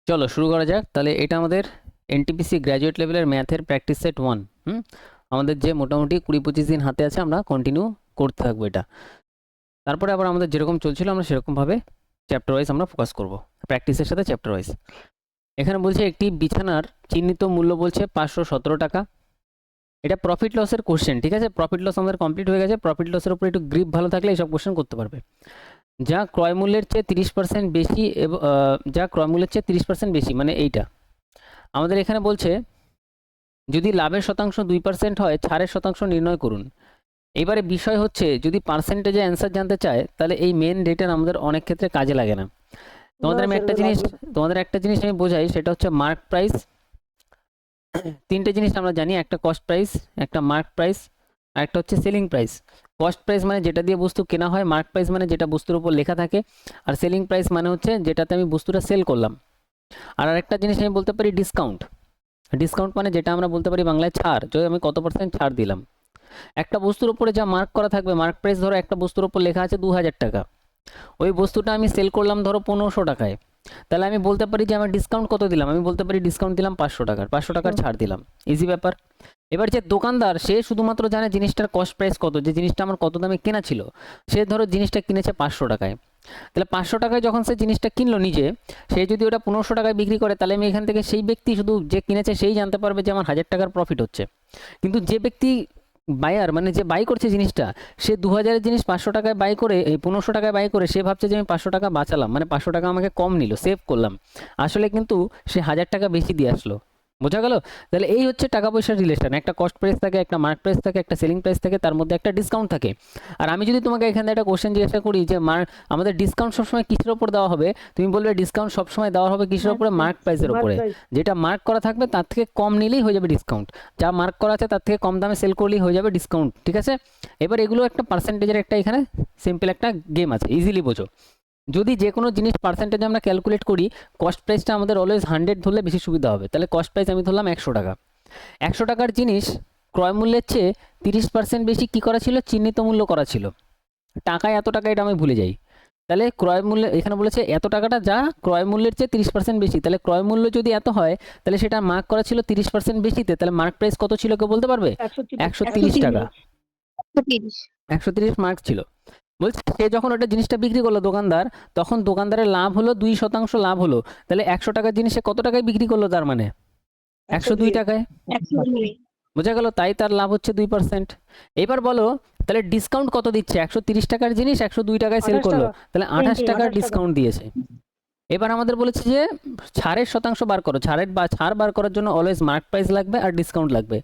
চলো শুরু করা যাক। তাহলে এটা আমাদের এনটিপিসি গ্র্যাজুয়েট লেভেলের ম্যাথের প্র্যাকটিস সেট 1। আমাদের যে মোটামুটি 20-25 দিন হাতে আছে, আমরা কন্টিনিউ করতে থাকবো এটা। তারপরে আবার আমাদের যেরকম চলছিল আমরা সেরকমভাবে চ্যাপ্টার ওয়াইজ আমরা ফোকাস করব, প্র্যাকটিসের সাথে চ্যাপ্টার ওয়াইজ। এখানে বলছে একটি বিছানার চিহ্নিত মূল্য বলছে 517 টাকা। এটা প্রফিট লসের কোশ্চেন, ঠিক আছে? প্রফিট লস আমাদের কমপ্লিট হয়ে গেছে। প্রফিট লসের উপর একটু গ্রিপ ভালো থাকলে এইসব কোশ্চেন করতে পারবে। যা ক্রয় মূল্যের চেয়ে 30% বেশি এবং যা ক্রয় মূল্যের চেয়ে 30% বেশি, মানে এইটা আমাদের এখানে বলছে যদি লাভের শতাংশ 2% হয়, ছাড়ের শতাংশ নির্ণয় করুন। এবারে বিষয় হচ্ছে যদি পার্সেন্টেজে অ্যান্সার জানতে চায় তাহলে এই মেন রেটের আমাদের অনেক ক্ষেত্রে কাজে লাগে না। তোমাদের আমি একটা জিনিস আমি বোঝাই, সেটা হচ্ছে মার্ক প্রাইস। তিনটে জিনিস আমরা জানি, একটা কস্ট প্রাইস, একটা মার্ক প্রাইস, আর একটা হচ্ছে সেলিং প্রাইস। কস্ট প্রাইস মানে যেটা দিয়ে বস্তু কেনা হয়, মার্ক প্রাইস মানে যেটা বস্তুর উপর লেখা থাকে, আর সেলিং প্রাইস মানে হচ্ছে যেটাতে আমি বস্তুটা সেল করলাম। আর আরেকটা জিনিস আমি বলতে পারি ডিসকাউন্ট। ডিসকাউন্ট মানে যেটা আমরা বলতে পারি বাংলায় ছাড়, যদি আমি কত % ছাড় দিলাম। একটা বস্তুর উপরে যা মার্ক করা থাকবে, মার্ক প্রাইস ধরো একটা বস্তুর উপর লেখা আছে 2000 টাকা, ওই বস্তুটা আমি সেল করলাম ধরো 1500 টাকায়, তাহলে আমি বলতে পারি যে আমার ডিসকাউন্ট কত দিলাম, আমি বলতে পারি ডিসকাউন্ট দিলাম 500 টাকার ছাড় দিলাম। ইজি ব্যাপার। এবার যে দোকানদার, সে শুধুমাত্র জানে জিনিসটার কস্ট প্রাইস কত, যে জিনিসটা আমার কত দামে কেনা ছিল। সে ধরো জিনিসটা কিনেছে 500 টাকায়, তাহলে 500 টাকায় যখন সে জিনিসটা কিনলো নিজে, সে যদি ওটা 1500 টাকায় বিক্রি করে, তাহলে আমি এখান থেকে সেই ব্যক্তি, শুধু যে কিনেছে সেই জানতে পারবে যে আমার 1000 টাকার প্রফিট হচ্ছে। কিন্তু যে ব্যক্তি বায়ার, মানে যে বাই করছে জিনিসটা, সে 2000-এর জিনিস 500 টাকায় বাই করে, এই 1500 টাকায় বাই করে সে ভাবছে যে আমি 500 টাকা বাঁচালাম, মানে 500 টাকা আমাকে কম নিল, সেভ করলাম। আসলে কিন্তু সে 1000 টাকা বেশি দিয়ে আসলো। বোঝা গেল? তাহলে এই হচ্ছে টাকা পয়সার রিলেশন। একটা কস্ট প্রাইস থাকে, একটা মার্ক প্রাইস থাকে, একটা সেলিং প্রাইস থাকে, তার মধ্যে একটা ডিসকাউন্ট থাকে। আর আমি যদি তোমাকে এখানে একটা কোশ্চেন জিজ্ঞাসা করি যে আমাদের ডিসকাউন্ট সবসময় কিসের উপর দেওয়া হবে, তুমি বলবে ডিসকাউন্ট সবসময় দেওয়া হবে কিসের উপরে? মার্ক প্রাইসের উপরে। যেটা মার্ক করা থাকবে তার থেকে কম নিলেই হয়ে যাবে ডিসকাউন্ট। যা মার্ক করা আছে তার থেকে কম দামে সেল করলেই হয়ে যাবে ডিসকাউন্ট, ঠিক আছে? এবার এগুলো একটা পার্সেন্টেজের একটা এখানে সিম্পল একটা গেম আছে, ইজিলি বোঝো। যদি যে কোনো জিনিস পার্সেন্টেজ আমরা ক্যালকুলেট করি, কস্ট প্রাইসটা আমাদের অলওয়েজ 100 ধরলে বেশি সুবিধা হবে। তাহলে কস্ট প্রাইস আমি ধরলাম 100 টাকা। 100 টাকার জিনিস ক্রয় মূল্যের চেয়ে 30% বেশি কী করা ছিল? চিহ্নিত মূল্য করা ছিল। টাকায় এত টাকা, এটা আমি ভুলে যাই। তাহলে ক্রয় মূল্য এখানে বলেছে এত টাকাটা যা ক্রয় মূল্যের চেয়ে 30% বেশি, তাহলে ক্রয় মূল্য যদি এত হয়, তাহলে সেটা মার্ক করা ছিল 30% বেশিতে, তাহলে মার্ক প্রাইস কত ছিল কেউ বলতে পারবে? 130 টাকা। 130 মার্ক ছিল। বলছে সে যখন ওটা জিনিসটা বিক্রি করলো দোকানদার, তখন দোকানদারের লাভ হলো 2% লাভ হলো। তাহলে 100 টাকার জিনিসে কত টাকায় বিক্রি করলো? তার মানে 102 টাকায়। বোঝা গেল? তাই তার লাভ হচ্ছে 2%। এবার বলো তাহলে ডিসকাউন্ট কত দিচ্ছে? 130 টাকার জিনিস 102 টাকায় সেল করলো, তাহলে 28 টাকার ডিসকাউন্ট দিয়েছে। এবার আমাদের বলেছে যে ছাড়ের শতাংশ বার করো। ছাড় বার করার জন্য অলওয়েজ মার্ক প্রাইস লাগবে আর ডিসকাউন্ট লাগবে।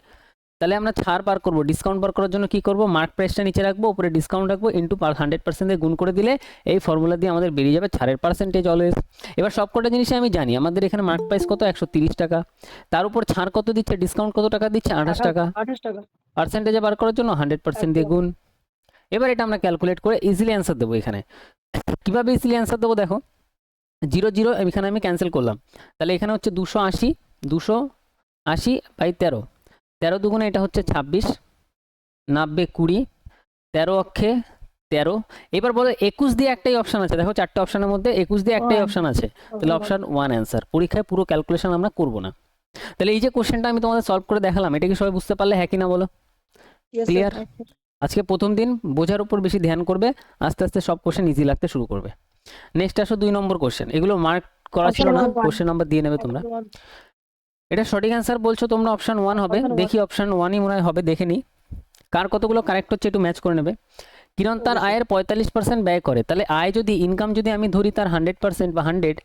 তাহলে আমরা ছাড় বার করবো, ডিসকাউন্ট বার করার জন্য কি করব? মার্ক প্রাইসটা নিচে রাখবো, উপরে ডিসকাউন্ট রাখবো, ইন্টু 100% দিয়ে গুণ করে দিলে এই ফর্মুলা দিয়ে আমাদের বেরিয়ে যাবে ছাড়ের পার্সেন্টেজ অলওয়েজ। এবার সবকটা জিনিসে আমি জানি আমাদের এখানে মার্ক প্রাইস কত? 130 টাকা। তার উপর ছাড় কত দিচ্ছে, ডিসকাউন্ট কত টাকা দিচ্ছে? 28 টাকা। পার্সেন্টেজে বার করার জন্য 100% দিয়ে গুণ। এবার এটা আমরা ক্যালকুলেট করে ইজিলি অ্যান্সার দেবো। এখানে কিভাবে ইজিলি অ্যান্সার দেবো দেখো, 0 0 এখানে আমি ক্যান্সেল করলাম, তাহলে এখানে হচ্ছে 280 বাই 13, 13 দুগুণে এটা হচ্ছে 26, 90 20, 13 অক্ষে 13। এবার বলো 21 দিয়ে একটাই অপশন আছে, দেখো 4টে অপশনের মধ্যে 21 দিয়ে একটাই অপশন আছে, তাহলে অপশন 1 অ্যান্সার। পরীক্ষায় পুরো ক্যালকুলেশন আমরা করব না। তাহলে এই যে কোশ্চেনটা আমি তোমাদের সলভ করে দেখালাম, এটা কি সবাই বুঝতে পারলে? হ্যাঁ কি না বলো? ক্লিয়ার? আজকে প্রথম দিন, বোঝার উপর বেশি ধ্যান করবে, আস্তে আস্তে সব কোশ্চেন ইজি লাগতে শুরু করবে। নেক্সট আসো 2 নম্বর কোশ্চেন। এগুলো মার্ক করা ছিল না, কোশ্চেন নাম্বার দিয়ে নেবে তোমরা। এটা সঠিক অ্যান্সার বলছো তোমরা অপশন 1 হবে। দেখি অপশন 1ই মনে হয় হবে, দেখে নি কার কতগুলো কারেক্ট হচ্ছে, একটু ম্যাচ করে নেবে। কিরণ তার আয়ের 45% ব্যয় করে, তাহলে আয় যদি, ইনকাম যদি আমি ধরি তার 100% বা 100,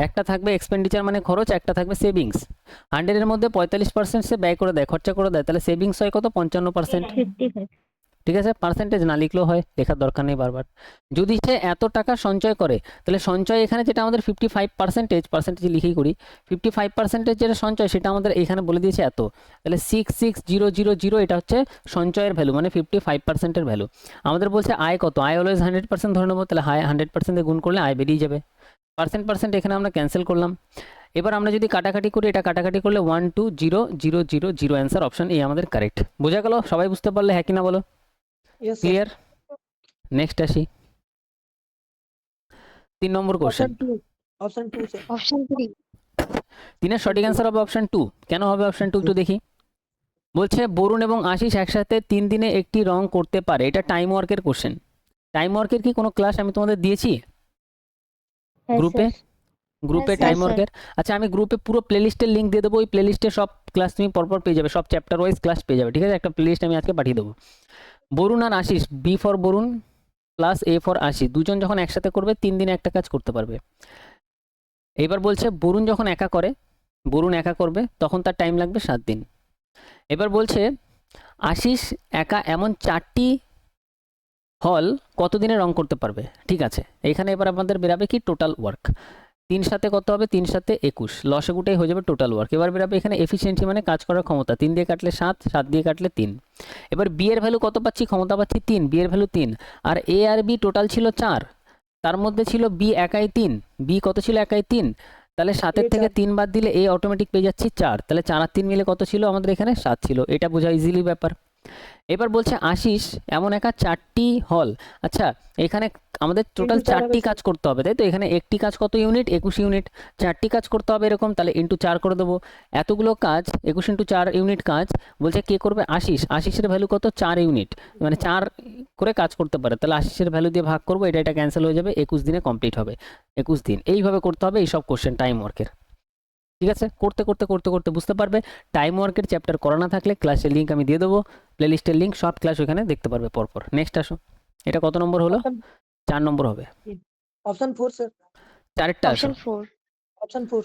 একটা থাকবে এক্সপেন্ডিচার মানে খরচ, একটা থাকবে সেভিংস। 100-এর মধ্যে 45% সে ব্যয় করে দেয়, খরচা করে দেয়, তাহলে সেভিংস হয় কত? 55%। ঠিক আছে, পার্সেন্টেজ না লিখলেও হয়, লেখার দরকার নেই বারবার। যদি সে এত টাকা সঞ্চয় করে, তাহলে সঞ্চয় এখানে যেটা আমাদের 55%, লিখেই করি, 55% যেটা সঞ্চয় সেটা আমাদের এখানে বলে দিয়েছে এত, তাহলে 66000, এটা হচ্ছে সঞ্চয়ের ভ্যালু, মানে 55%-এর ভ্যালু। আমাদের বলছে আয় কত? আয় অলওয়েজ 100% ধরে নেবো, তাহলে 100% গুণ করলে আয় বেরিয়ে যাবে। পার্সেন্ট এখানে আমরা ক্যান্সেল করলাম। এবার আমরা যদি কাটাকাটি করি, এটা কাটাকাটি করলে 1200000 অ্যান্সার অপশন এ আমাদের কারেক্ট। বোঝা গেল? সবাই বুঝতে পারলে হ্যাঁ কি না বলো? ক্লিয়ার? নেক্সট আসি 3 নম্বর কোশ্চেন। অপশন 2 অপশন 3 তিনের সঠিক অ্যান্সার হবে অপশন 2। কেন হবে অপশন 2 একটু দেখি। বলছে বরুণ এবং আশিস একসাথে 3 দিনে একটি রং করতে পারে। এটা টাইম ওয়ার্কের কোশ্চেন। টাইম ওয়ার্কের কি কোনো ক্লাস আমি তোমাদের দিয়েছি হ্যাঁ গ্রুপে? গ্রুপে স্যার। Time sir. ওয়ার্কের, আচ্ছা আমি গ্রুপে পুরো প্লেলিস্টের লিঙ্ক দিয়ে দেবো। ওই প্লেলিস্টে সব ক্লাস তুমি পরপর পেয়ে যাবে, সব চ্যাপ্টার ওয়াইজ ক্লাস পেয়ে যাবে, ঠিক আছে? একটা প্লেলিস্ট আমি আজকে পাঠিয়ে দেবো। বরুণ আর Ashish, B for Barun plus A for Ashish, দুজন যখন একসাথে করবে 3 দিনে একটা কাজ করতে পারবে। এবার বলছে বরুণ যখন একা করে, বরুণ একা করবে তখন তার টাইম লাগবে 7 দিন। এবার বলছে আশিস একা এমন 4টি হল কতদিনে রং করতে পারবে। ঠিক আছে, এখানে এবার আমাদের বেরাবে কি টোটাল ওয়ার্ক। 3 সাথে কত হবে, 3 সাথে 21, লসাগুটাই হয়ে যাবে টোটাল ওয়ার্ক। এবার বেরাবে এখানে এফিসিয়েন্সি মানে কাজ করার ক্ষমতা, 3 দিয়ে কাটলে 7, 7 দিয়ে কাটলে 3। এবার বি এর ভ্যালু কত পাচ্ছি, ক্ষমতা পাচ্ছি 3, বি এর ভ্যালু 3। আর এ আর বি টোটাল ছিল 4, তার মধ্যে ছিল বি একাই 3, বি কত ছিল একাই 3, তাহলে 7-এর থেকে 3 বাদ দিলে এ অটোমেটিক পেয়ে যাচ্ছি 4, তাহলে 4 আর 3 মিলে কত ছিল আমাদের এখানে 7 ছিল। এটা বোঝা ইজিলি ব্যাপার। এবার বলছে আশিস এমন একা 4টি হল, আচ্ছা এখানে আমাদের টোটাল 4টি কাজ করতে হবে, তাই তো? এখানে একটি কাজ কত ইউনিট, 21 ইউনিট, 4টি কাজ করতে হবে এরকম, তাহলে ইন্টু 4 করে দেবো। এতগুলো কাজ 21 ইন্টু 4 ইউনিট কাজ, বলছে কে করবে, আশিস। আশিসের ভ্যালু কত, 4 ইউনিট, মানে 4 করে কাজ করতে পারে, তাহলে আশিসের ভ্যালু দিয়ে ভাগ করবো, এটা ক্যান্সেল হয়ে যাবে, 21 দিনে কমপ্লিট হবে। 21 দিন এইভাবে করতে হবে এইসব কোশ্চেন টাইম ওয়ার্কের। ঠিক আছে, করতে করতে করতে করতে বুঝতে পারবে। টাইম ওয়ার্কের চ্যাপ্টার করা না থাকলে ক্লাসের লিঙ্ক আমি দিয়ে দেবো, প্লেলিস্টের লিঙ্ক, সব ক্লাস ওখানে দেখতে পারবে পরপর। নেক্সট আসো, এটা কত নম্বর হলো, 4 নম্বর হবে। Option 4 sir. চারেরটা আসো, অপশন 4। অপশন 4।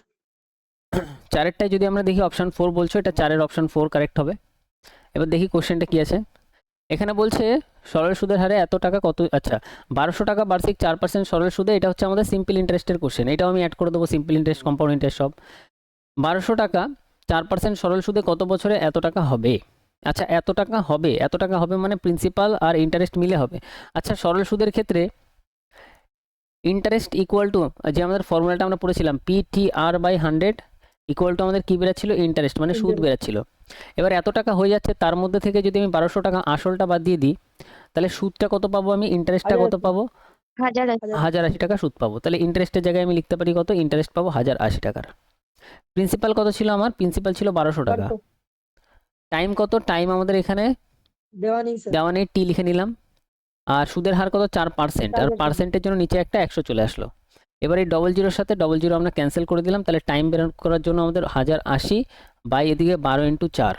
চারেরটায় যদি আমরা দেখি অপশন 4 বলছো, এটা 4-এর অপশন 4 কারেক্ট হবে। এবার দেখি কোশ্চেনটা কি আছে। এখানে বলছে সরল সুদের হারে এত টাকা কত, আচ্ছা 1200 টাকা বার্ষিক 4% সরল সুদে, এটা হচ্ছে আমাদের সিম্পল ইন্টারেস্টের কোশ্চেন, এটাও আমি অ্যাড করে দেবো, সিম্পল ইন্টারেস্ট কম্পাউন্ড ইন্টারেস্ট সব। 1200 টাকা 4% সরল সুদে কত বছরে এত টাকা হবে। আচ্ছা এত টাকা হবে, এত টাকা হবে মানে প্রিন্সিপাল আর ইন্টারেস্ট মিলে হবে। আচ্ছা সরল সুদের ক্ষেত্রে ইন্টারেস্ট ইকুয়াল টু, যে আমাদের ফর্মুলাটা আমরা পড়েছিলাম, PTR/100 ইকুয়াল টু আমাদের কি বেরাচ্ছিল, ইন্টারেস্ট মানে সুদ বেরাচ্ছিল। এবার এত টাকা হয়ে যাচ্ছে, তার মধ্যে থেকে যদি আমি 1200 টাকা আসলটা বাদ দিয়ে দিই, তাহলে সুদটা কত পাবো আমি, ইন্টারেস্টটা কত পাবো, 1080 টাকা সুদ পাবো। তাহলে ইন্টারেস্টের জায়গায় আমি লিখতে পারি কত, ইন্টারেস্ট পাবো 1080 টাকার। প্রিন্সিপাল কত ছিল আমার, প্রিন্সিপাল ছিল 1200 টাকা। টাইম কত, টাইম আমাদের এখানে দেওয়া নেই, টি লিখে নিলাম। আর সুদের হার কত, 4%, আর পার্সেন্টের জন্য নিচে একটা 100 চলে আসলো। এবার এই ডবল জিরোর সাথে ডবল জিরো আমরা ক্যান্সেল করে দিলাম, তাহলে টাইম বের করার জন্য আমাদের 1080 বাই এদিকে 12 ইন্টু 4।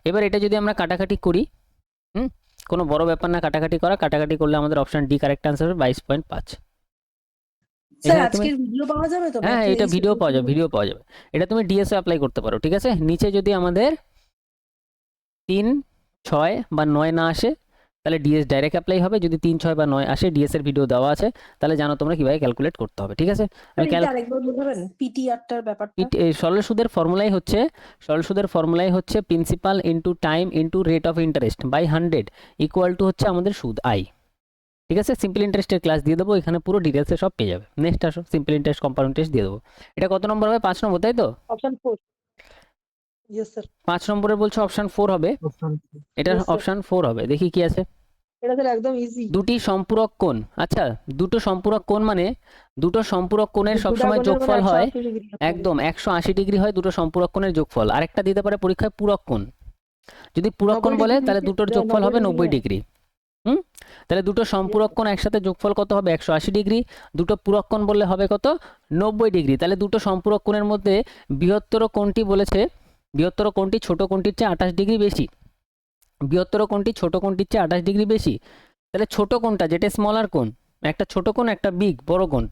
এবার এটা যদি আমরা কাটাকাটি করি, কোনো বড় ব্যাপার না কাটাকাটি করা, কাটাকাটি করলে আমাদের অপশন ডি কারেক্ট আনসার হবে 22.5। স্যার আজকের ভিডিও পাওয়া যাবে তো? হ্যাঁ এটা ভিডিও পাওয়া যাবে, ভিডিও পাওয়া যাবে। এটা তুমি ডিএসও অ্যাপ্লাই করতে পারো, ঠিক আছে? নিচে যদি আমাদের 3, 6 বা 9 না আসে, তাহলে ডিএস ডাইরেক্ট অ্যাপ্লাই হবে। যদি 3, 6 বা 9 আসে, ডিএস এর ভিডিও দেওয়া আছে, তাহলে জানো তোমরা কিভাবে ক্যালকুলেট করতে হবে, ঠিক আছে? আমি আরেকবার বলবেন পিটিআরটার ব্যাপারটা। সরল সুদের ফর্মুলাই হচ্ছে, সরল সুদের ফর্মুলাই হচ্ছে principal into time into rate of interest by 100 equal to হচ্ছে আমাদের সুদ আই। ঠিক আছে, সিম্পল ইন্টারেস্টের ক্লাস দিয়ে দেবো, এখানে পুরো ডিটেলসে সব পেয়ে যাবে। নেক্সট আসো, সিম্পল ইন্টারেস্ট কম্পাউন্ড ইন্টারেস্ট দিয়ে দেবো। এটা কত নম্বর হবে, 5 নম্বর, তাই তো? অপশন 4। Yes sir. 5 নম্বরের বলছে অপশন 4 হবে, এটা অপশন 4 হবে। দেখি কি আছে, এটা স্যার একদম ইজি। দুটি সম্পূরক কোণ, আচ্ছা দুটো সম্পূরক কোণ মানে দুটো সম্পূরক কোণের সবসময় যোগফল হয় একদম 180 ডিগ্রি হয়, দুটো সম্পূরক কোণের যোগফল। আরেকটা দিতে পারে পরীক্ষায় পূরক কোণ, যদি পূরক কোণ বলে তাহলে দুটোর যোগফল হবে 90 ডিগ্রি। তাহলে দুটো সম্পূরক কোণ একসাথে যোগফল কত হবে, 180 ডিগ্রি। দুটো পূরক কোণ বললে হবে কত, 90 ডিগ্রি। তাহলে দুটো সম্পূরক কোণের মধ্যে বৃহত্তর কোণটি বলেছে, বৃহত্তর কোণটি ছোট কোণটির চেয়ে 28 ডিগ্রি বেশি, বৃহত্তর কোণটি ছোট কোণটির চেয়ে 28 ডিগ্রি বেশি। তাহলে ছোট কোণটা যেটা স্মলার কোণ, একটা ছোট কোণ একটা বিগ বড় কোণ,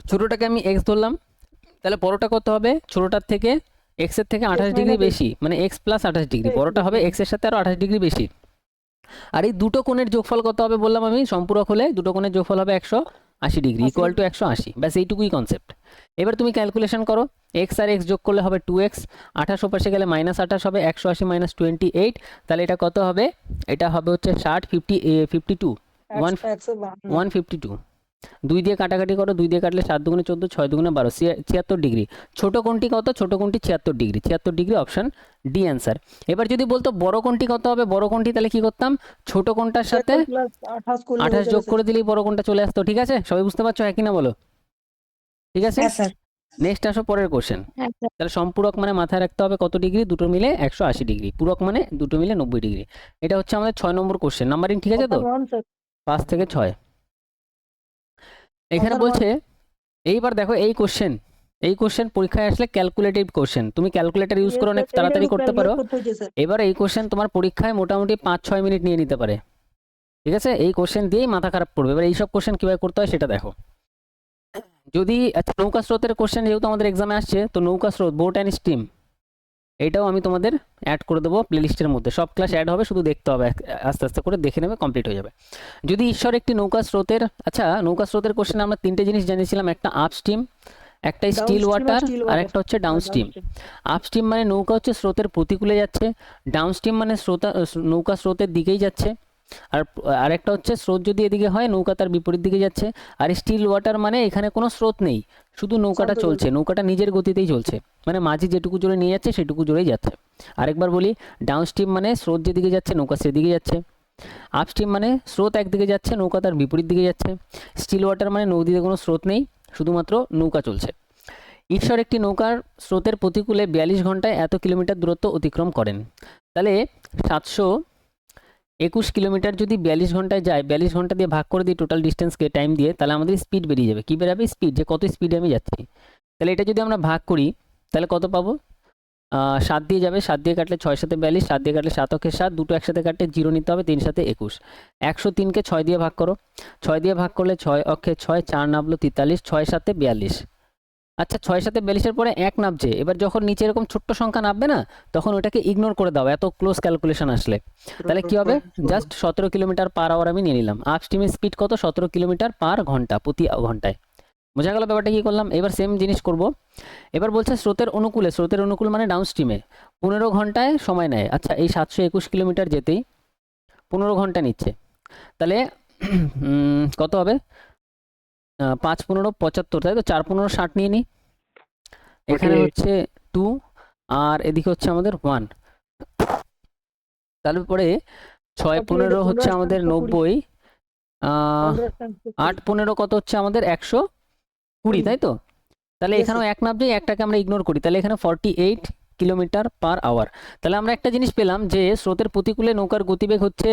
ছোটটাকে আমি এক্স ধরলাম, তাহলে বড়টা কত হবে, ছোটটার থেকে এক্স এর থেকে 28 ডিগ্রি বেশি, মানে এক্স প্লাস 28 ডিগ্রি, বড়টা হবে এক্স এর সাথে আরো 28 ডিগ্রি বেশি। আর এই দুটো কোণের যোগফল কত হবে বললাম আমি, সম্পূরক হলে দুটো কোণের যোগফল হবে 180 ডিগ্রি ইকুয়াল টু 180, ব্যাস এইটুকুই কনসেপ্ট। এবার তুমি ক্যালকুলেশন করো, এক্স আর এক্স যোগ করলে হবে 2x, 28 পাশে গেলে -28 হবে, 180 - 28, তাহলে এটা কত হবে, এটা হবে হচ্ছে 60, 50, 52, 152। 2 দিয়ে কাটাকাটি করো, 2 দিয়ে কাটলে 7 দুগুণে 14, 6 দুগুণে 12, 76 ডিগ্রি। ছোট কোণটি কত, ছোট কোণটি 76 degree, 76 degree option D answer. এবার যদি বলতো বড় কোণটি কত হবে, বড় কোণটি তাহলে কি করতাম, ছোট কোণটার সাথে 28 যোগ করে দিলেই বড় কোণটা চলে আসতো। ঠিক আছে, সবাই বুঝতে পারছো, হ্যাঁ কি না বলো? ঠিক আছে, নেক্সট আসো পরের কোশ্চেন। হ্যাঁ স্যার। তাহলে সম্পূরক মানে মাথায় রাখতে হবে কত ডিগ্রি, দুটো মিলে 180 ডিগ্রি। পূরক মানে দুটো মিলে 90 ডিগ্রি। এটা হচ্ছে আমাদের 6 নম্বর কোশ্চেন। নাম্বারিং ঠিক আছে তো? Option 1 sir. 5 থেকে 6। এখানে অপশন 1। বলছে, এইবার দেখো এই কোশ্চেন পরীক্ষায় আসলে ক্যালকুলেটিভ কোশ্চেন, তুমি ক্যালকুলেটর ইউজ করে অনেক তাড়াতাড়ি করতে পারো। স্যার। এবার এই কোশ্চেন তোমার পরীক্ষায় মোটামুটি 5-6 মিনিট নিয়ে নিতে পারে, ঠিক আছে? এই কোশ্চেন দিয়েই মাথা খারাপ করবে। এবার এইসব কোশ্চেন কিভাবে করতে হয় সেটা দেখো। যদি আচ্ছা, নৌকা স্রোতের কোশ্চেন যেহেতু আমাদের এক্সামে আসছে, তো নৌকা স্রোত, বোট অ্যান্ড স্টিম, এইটাও আমি তোমাদের অ্যাড করে দেবো প্লেলিস্টের মধ্যে। সব ক্লাস অ্যাড হবে, শুধু দেখতে হবে, আস্তে আস্তে করে দেখে নেবে, কমপ্লিট হয়ে যাবে। যদি ঈশ্বর একটি নৌকা স্রোতের, আচ্ছা নৌকা স্রোতের কোশ্চেনে আমরা তিনটে জিনিস জানিয়েছিলাম, একটা আপস্ট্রিম, একটা স্টিল ওয়াটার, আর একটা হচ্ছে ডাউনস্ট্রিম। আপস্ট্রিম মানে নৌকা হচ্ছে স্রোতের প্রতিকূলে যাচ্ছে, ডাউনস্ট্রিম মানে নৌকা স্রোতের দিকেই যাচ্ছে, আর আরেকটা হচ্ছে স্রোত যদি এদিকে হয় নৌকা তার বিপরীত দিকে যাচ্ছে। আর স্টিল ওয়াটার মানে এখানে কোনো স্রোত নেই, শুধু নৌকাটা শান্ত চলছে, নৌকাটা নিজের গতিতেই চলছে, মানে মাঝি যেটুকু জোরে নিয়ে যাচ্ছে সেটুকু জোরেই যাচ্ছে। আরেকবার বলি, ডাউনস্ট্রিম মানে স্রোত যেদিকে যাচ্ছে নৌকা সেদিকে যাচ্ছে, আপস্ট্রিম মানে স্রোত একদিকে যাচ্ছে নৌকা তার বিপরীত দিকে যাচ্ছে, স্টিল ওয়াটার মানে নদীতে কোনো স্রোত নেই, শুধুমাত্র নৌকা চলছে। ঈশ্বর একটি নৌকার স্রোতের প্রতিকূলে 42 ঘন্টায় এত কিলোমিটার দূরত্ব অতিক্রম করেন। তাহলে 721 কিলোমিটার যদি 42 ঘন্টায় যায়, 42 ঘন্টা দিয়ে ভাগ করে দিই টোটাল ডিস্টেন্সকে টাইম দিয়ে, তাহলে আমাদের স্পিড বেরিয়ে যাবে। কী বেরাবে? স্পিড, যে কত স্পিডে আমি যাচ্ছি। তাহলে এটা যদি আমরা ভাগ করি তাহলে কত পাবো? 7 দিয়ে যাবে, 7 দিয়ে কাটলে 6 7 42, 7 দিয়ে কাটলে 7 অক্ষে 7, দুটো একসাথে কাটলে 0 নিতে হবে, 3 7 21। 103কে 6 দিয়ে ভাগ করো, 6 দিয়ে ভাগ করলে 6 অক্ষে 6, 4 নামলো 43, 6 7 42। আচ্ছা 6 7 42-এর পরে 1 নামছে, এবার যখন নিচে এরকম ছোট্ট সংখ্যা নামবে না, তখন ওটাকে ইগনোর করে দাও এত ক্লোজ ক্যালকুলেশন আসলে। তাহলে কি হবে? জাস্ট 17 কিলোমিটার পার আওয়ার আমি নিয়ে নিলাম। আপস্ট্রিমের স্পিড কত? 17 কিলোমিটার পার ঘন্টা, প্রতি ঘন্টায়। বোঝা গেল ব্যাপারটা কি করলাম? এবার সেম জিনিস করব। এবার বলছে স্রোতের অনুকূলে, স্রোতের অনুকূল মানে ডাউনস্ট্রিমে 15 ঘন্টায় সময় নেয়। আচ্ছা এই 721 কিলোমিটার যেতেই 15 ঘন্টা নিচ্ছে, তাহলে কত হবে? 5 15 75, তাই তো? 4 15 60 নিয়ে নিই, এখানে হচ্ছে 2 আর এদিকে হচ্ছে আমাদের 1। তারপরে 6 15 হচ্ছে আমাদের 90, 8 15 কত হচ্ছে আমাদের 120, তাই তো? তাহলে এখানেও এক নামছে, একটাকে আমরা ইগনোর করি, তাহলে এখানে 48 কিলোমিটার পার আওয়ার। তাহলে আমরা একটা জিনিস পেলাম যে স্রোতের প্রতিকূলে নৌকার গতিবেগ হচ্ছে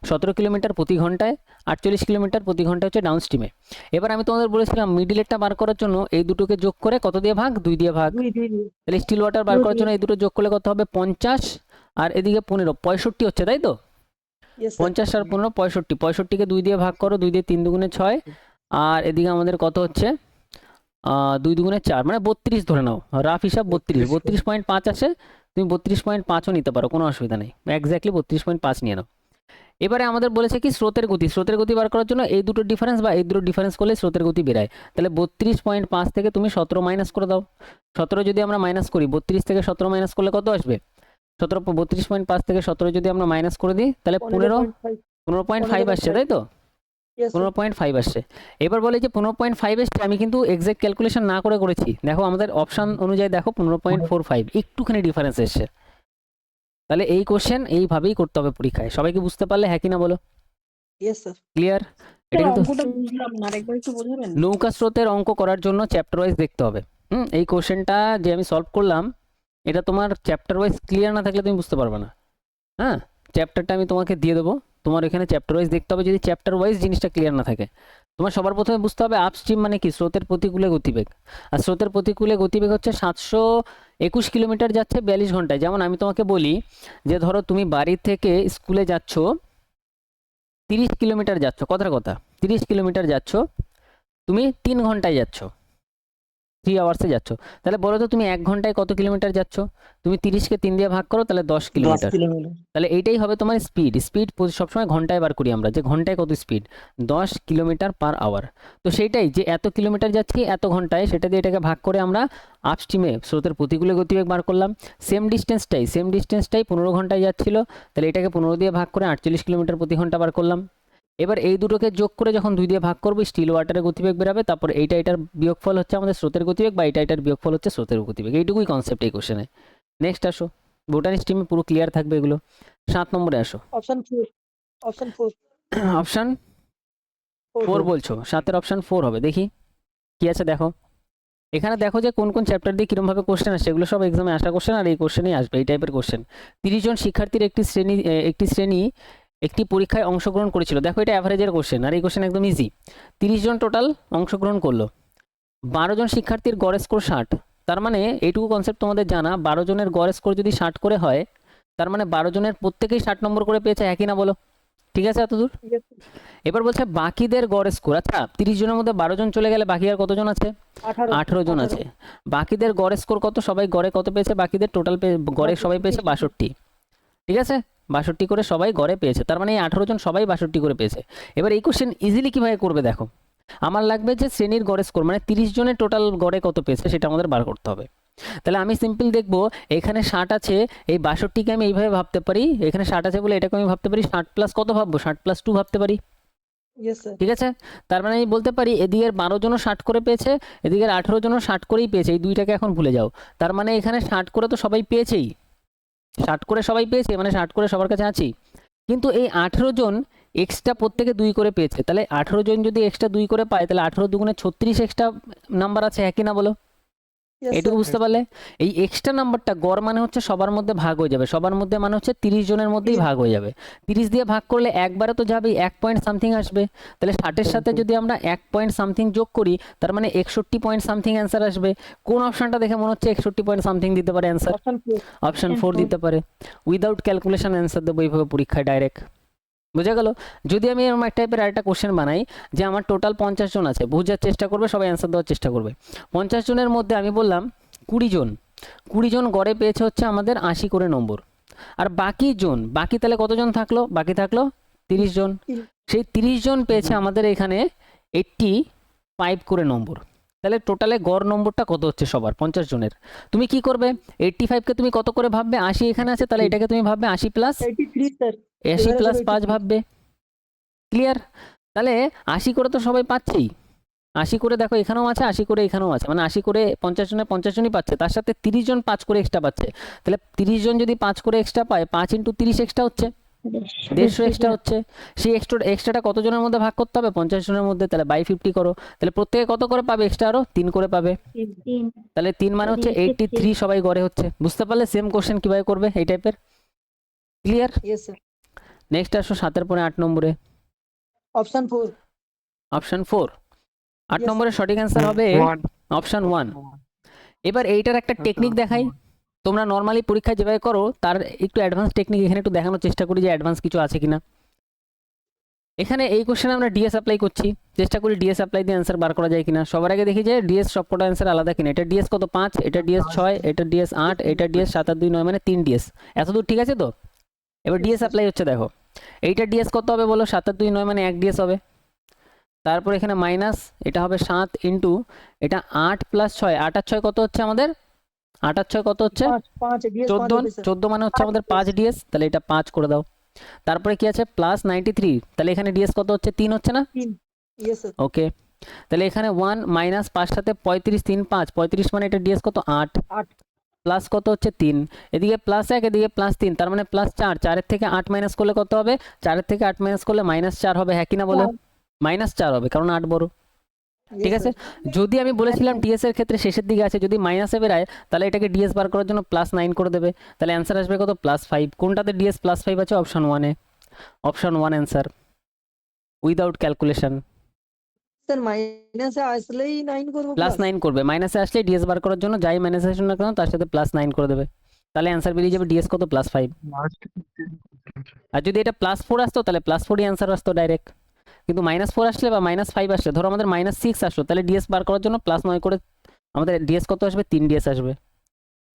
17 কিলোমিটার প্রতি ঘন্টায়, 48 কিলোমিটার প্রতি ঘন্টায় হচ্ছে ডাউনস্ট্রিমে। এবার আমি তোমাদের বলেছিলাম মিডিলেরটা বার করার জন্য এই দুটোকে যোগ করে কত দিয়ে ভাগ? 2 দিয়ে ভাগ। তাহলে স্টিল ওয়াটার বার করার জন্য এই দুটো যোগ করলে কত হবে? 50, আর এদিকে 15, 65 হচ্ছে, তাই তো? 50 আর 15 65, 65কে 2 দিয়ে ভাগ করো, 2 দিয়ে 3 দুগুণে 6, আর এদিকে আমাদের কত হচ্ছে? 2 দুগুণে 4, মানে 32 ধরে নাও, রাফ হিসাব 32.5 আসে। তুমি 32.5ও নিতে পারো, কোনো অসুবিধা নেই, এক্স্যাক্টলি 32.5 নিয়ে নাও। এবারে আমাদের বলেছে কি স্রোতের গতি, স্রোতের গতি বার করার জন্য এই দুটো ডিফারেন্স বা এই দুটো ডিফারেন্স করলে স্রোতের গতি বেরায়। তাহলে 32.5 থেকে তুমি 17 মাইনাস করে দাও। 17 যদি আমরা মাইনাস করি, 32 থেকে 17 মাইনাস করলে কত আসবে? 32.5 থেকে 17 যদি আমরা মাইনাস করে দিই তাহলে 15.5 আসছে, তাই তো? 15.5 আসছে। এবার বলে যে 15.5 এসছে, আমি কিন্তু এক্সাক্ট ক্যালকুলেশন না করে করেছি। দেখো আমাদের অপশন অনুযায়ী দেখো 15.45, একটুখানি ডিফারেন্স এসছে। তাহলে এই কোশ্চেন এইভাবেই করতে হবে পরীক্ষায়। সবাইকে বুঝতে পারলে হ্যাঁ কি না বলো? ক্লিয়ার? এটা কিন্তু নৌকা স্রোতের অঙ্ক করার জন্য চ্যাপ্টার ওয়াইজ দেখতে হবে। এই কোশ্চেনটা যে আমি সলভ করলাম, এটা তোমার চ্যাপ্টার ওয়াইজ ক্লিয়ার না থাকলে তুমি বুঝতে পারবে না। হ্যাঁ, চ্যাপ্টারটা আমি তোমাকে দিয়ে দেবো, তোমার এখানে চ্যাপ্টার ওয়াইজ দেখতে হবে। যদি চ্যাপ্টার ওয়াইজ জিনিসটা ক্লিয়ার না থাকে, তোমার সবার প্রথমে বুঝতে হবে আপস্ট্রিম মানে কি? স্রোতের প্রতিকূলে গতিবেগ। আর স্রোতের প্রতিকূলে গতিবেগ হচ্ছে 721 কিলোমিটার যাচ্ছে 42 ঘন্টায়। যেমন আমি তোমাকে বলি যে ধরো তুমি বাড়ি থেকে স্কুলে যাচ্ছ 30 কিলোমিটার যাচ্ছ, কথার কথা 30 কিলোমিটার যাচ্ছ, তুমি 3 ঘন্টায় যাচ্ছ, 3 আওয়ার্সে যাচ্ছ। তাহলে বলো তো তুমি 1 ঘন্টায় কত কিলোমিটার যাচ্ছ? তুমি 30কে 3 দিয়ে ভাগ করো, তাহলে 10 কিলোমিটার। তাহলে এইটাই হবে তোমার স্পিড। স্পিড সবসময় ঘন্টায় বার করি আমরা, যে ঘন্টায় কত স্পিড, 10 কিলোমিটার পার আওয়ার। তো সেইটাই যে এত কিলোমিটার যাচ্ছি এত ঘন্টায়, সেটা দিয়ে এটাকে ভাগ করে আমরা আপস্ট্রিমে স্রোতের প্রতিকূলে গতিবেগ বার করলাম। সেম ডিস্টেন্সটাই 15 ঘন্টায় যাচ্ছিল, তাহলে এটাকে 15 দিয়ে ভাগ করে 48 কিলোমিটার প্রতি ঘন্টা বার করলাম। এবার এই দুটোকে যোগ করে যখন 2 দিয়ে ভাগ করবো, স্টিল ওয়াটারের গতিবেগ বেরাবে, তারপর এটার বিয়োগফল হচ্ছে আমাদের স্রোতের গতিবেগ, বা এটার বিয়োগফল হচ্ছে স্রোতের গতিবেগ। এইটুকুই কনসেপ্ট এই কোশ্চেনে। নেক্সট আসো, বোটানি স্ট্রিমে পুরো ক্লিয়ার থাকবে এগুলো। 7 নম্বরে আসো। অপশন 4 বলছো, 7-এর অপশন 4 হবে। দেখি কি আছে দেখো। এখানে দেখো যে কোন কোন চ্যাপ্টার দিয়ে কিরকম ভাবে কোশ্চেন আসছে, এগুলো সব এক্সামে আসা কোশ্চেন, আর এই কোশ্চেনই আসবে, এই টাইপের কোশ্চেন। 30 জন শিক্ষার্থীর একটি শ্রেণী একটি পরীক্ষায় অংশগ্রহণ করেছিল। দেখো এটা অ্যাভারেজের কোশ্চেন, আর এই কোশ্চেন একদম ইজি। 30 জন টোটাল অংশগ্রহণ করলো, 12 জন শিক্ষার্থীর গড় স্কোর 60। তার মানে এইটুকু কনসেপ্ট তোমাদের জানা, 12 জনের গড় স্কোর যদি 60 করে হয়, তার মানে 12 জনের প্রত্যেকেই 60 নম্বর করে পেয়েছে, একই না বলো? ঠিক আছে এতদূর? Yes, sir. এবার বলছে বাকিদের গড় স্কোর। আচ্ছা 30 জনের মধ্যে 12 জন চলে গেলে বাকি আর কতজন আছে? 18 জন আছে। বাকিদের গড় স্কোর কত? সবাই গড়ে কত পেয়েছে? বাকিদের টোটাল গড়ে সবাই পেয়েছে 62। ঠিক আছে, 62 করে সবাই গড়ে পেয়েছে, তার মানে এই 18 জন সবাই 62 করে পেয়েছে। এবার এই কোশ্চেন ইজিলি কিভাবে করবে দেখো, আমার লাগবে যে শ্রেণীর গড়ে স্কোর, মানে 30 জনের টোটাল গড়ে কত পেয়েছে সেটা আমাদের বার করতে হবে। তাহলে আমি সিম্পল দেখবো, এখানে 60 আছে, এই 62কে আমি এইভাবে ভাবতে পারি, এখানে 60 আছে বলে এটাকে আমি ভাবতে পারি 60 প্লাস কত ভাববো, 60 প্লাস 2 ভাবতে পারি। Yes, sir. ঠিক আছে, তার মানে আমি বলতে পারি এদিকের 12 জনও 60 করে পেয়েছে, এদিকের 18 জনও 60 করেই পেয়েছে, এই দুইটাকে এখন ভুলে যাও। তার মানে এখানে 60 করে তো সবাই পেয়েছেই, 60 করে সবাই পেয়েছে, মানে 60 করে সবার কাছে আছেই। কিন্তু এই 18 জন এক্সট্রা প্রত্যেকে 2 করে পেয়েছে, তাহলে 18 জন যদি এক্সট্রা 2 করে পায়, তাহলে 18 দুগুণে 36 এক্সট্রা নাম্বার আছে, একই না বলো? Yes, এটুকু sir. বুঝতে পারলে? এই এক্সট্রা নাম্বারটা গড় মানে হচ্ছে সবার মধ্যে ভাগ হয়ে যাবে, সবার মধ্যে মানে হচ্ছে 30 জনের মধ্যেই ভাগ হয়ে যাবে। 30 দিয়ে ভাগ করলে একবারে তো যাবেই, 1 পয়েন্ট সামথিং আসবে। তাহলে 60-এর সাথে যদি আমরা 1 পয়েন্ট সামথিং যোগ করি, তার মানে 61 পয়েন্ট সামথিং অ্যান্সার আসবে। কোন অপশনটা দেখে মনে হচ্ছে 61 পয়েন্ট সামথিং দিতে পারে অ্যান্সার? Option 4. অপশন 4 দিতে পারে। উইদাউট ক্যালকুলেশন অ্যান্সার দেবো এইভাবে পরীক্ষায় ডাইরেক্ট। বুঝা গেল? যদি আমি এরকম এক টাইপের আরেকটা কোশ্চেন বানাই যে আমার টোটাল 50 জন আছে, বোঝার চেষ্টা করবে, সবাই অ্যান্সার দেওয়ার চেষ্টা করবে। 50 জনের মধ্যে আমি বললাম 20 জন গড়ে পেয়েছে হচ্ছে আমাদের 80 করে নম্বর, আর বাকি তাহলে কতজন থাকলো? বাকি থাকলো 30 জন। সেই 30 জন পেয়েছে আমাদের এখানে 85 করে নম্বর। তাহলে টোটালে গড় নম্বরটা কত হচ্ছে সবার 50 জনের? তুমি কি করবে, 85কে তুমি কত করে ভাববে? 80 এখানে আছে, তাহলে এটাকে তুমি ভাববে 80 প্লাস 83, sir. 80 প্লাস 5 83 ভাববে। ক্লিয়ার? তাহলে 80 করে তো সবাই পাচ্ছেই, 80 করে দেখো এখানেও আছে, 80 করে এখানেও আছে, মানে 80 করে 50 জনে 50 জনই পাচ্ছে, তার সাথে 30 জন 5 করে এক্সট্রা পাচ্ছে। তাহলে 30 জন যদি 5 করে এক্সট্রা পায়, 5 ইন্টু 30 এক্সট্রা হচ্ছে, 150 এক্সট্রা হচ্ছে। সেই এক্সট্রাটা কত জনের মধ্যে ভাগ করতে হবে? 50 জনের মধ্যে। তাহলে বাই 50 করো, তাহলে প্রত্যেকে কত করে পাবে এক্সট্রা? আরো 3 করে পাবে। 3 তাহলে 3 মানে হচ্ছে 83 সবাই গড়ে হচ্ছে। বুঝতে পারলে সেম কোশ্চেন কিভাবে করবে এই টাইপের? ক্লিয়ার? Yes, sir. নেক্সট আসো 7-এর পরে 8 নম্বরে। Option 4. অপশন 4, 8 Yes, নম্বরের সঠিক অ্যান্সার হবে অপশন 1। এবার এইটার একটা টেকনিক দেখাই, তোমরা নর্মালি পরীক্ষায় যেভাবে করো তার একটু অ্যাডভান্স টেকনিক এখানে একটু দেখানোর চেষ্টা করি যে অ্যাডভান্স কিছু আছে কিনা। এখানে এই কোশ্চেনে আমরা ডিএস অ্যাপ্লাই করছি, চেষ্টা করি ডিএস অ্যাপ্লাই দিয়ে অ্যান্সার বার করা যায় কিনা। সবার আগে দেখি যে ডিএস সবকটা অ্যান্সার আলাদা কিনা। এটা ডিএস কত? 5, এটা ডিএস 6, এটা ডিএস 8, এটা ডিএস 7 আর 2 9, মানে 3 ডিএস। এতদূর ঠিক আছে তো? এবার ডিএস অ্যাপ্লাই হচ্ছে, দেখো এইটা ডিএস কত হবে বলো? 7 আর 2 9, মানে 1 ডিএস হবে। তারপর এখানে মাইনাস, এটা হবে 7 ইন্টু এটা 8 প্লাস 6, 8 আর 6 কত হচ্ছে আমাদের? 8 আর 6 কত হচ্ছে? 5 DS 5 14, হবে, sir. 14 মানে হচ্ছে আমাদের 5 ডিএস, তাহলে এটা 5 করে দাও। তারপরে কি আছে? প্লাস 93, তাহলে এখানে ডিএস কত হচ্ছে? 3 হচ্ছে না? 3. Yes, sir. ওকে, তাহলে এখানে 1 মাইনাস 5 সাথে 35, 3 5, 35 মানে এটা ডিএস কত? 8, 8. প্লাস কত হচ্ছে? 3, এদিকে প্লাস 1 এদিকে প্লাস 3, তার মানে প্লাস 4, 4-এর থেকে 8 মাইনাস করলে কত হবে? 4-এর থেকে 8 মাইনাস করলে -4 হবে, হ্যাঁ কি না বলো? -4 হবে, কারণ 8 বড়। ঠিক Yes, আছে, sir. যদি আমি বলেছিলাম ডিএস এর ক্ষেত্রে শেষের দিকে আছে, যদি মাইনাসে বেরায় তাহলে এটাকে ডিএস বার করার জন্য +9 করে দেবে, তাহলে অ্যান্সার আসবে কত? +5। কোনটাতে ডিএস +5 আছে? অপশন 1-এ। Option 1 answer, without calculation. Sir, minus আসলেই 9 করবো +9 করবে, মাইনাসে আসলে ডিএস বার করার জন্য যাই মাইনাসে আসুন না কেন তার সাথে +9 করে দেবে, তাহলে অ্যান্সার বেরিয়ে যাবে ডিএস কত? +5। আর যদি এটা +4 আসতো তাহলে +4ই অ্যান্সার আসতো ডাইরেক্ট, কিন্তু -4 আসলে বা -5 আসলে, ধরো আমাদের -6 আসলো, তাহলে ডিএস বার করার জন্য +9 করে আমাদের ডিএস কত আসবে? 3 ডিএস আসবে।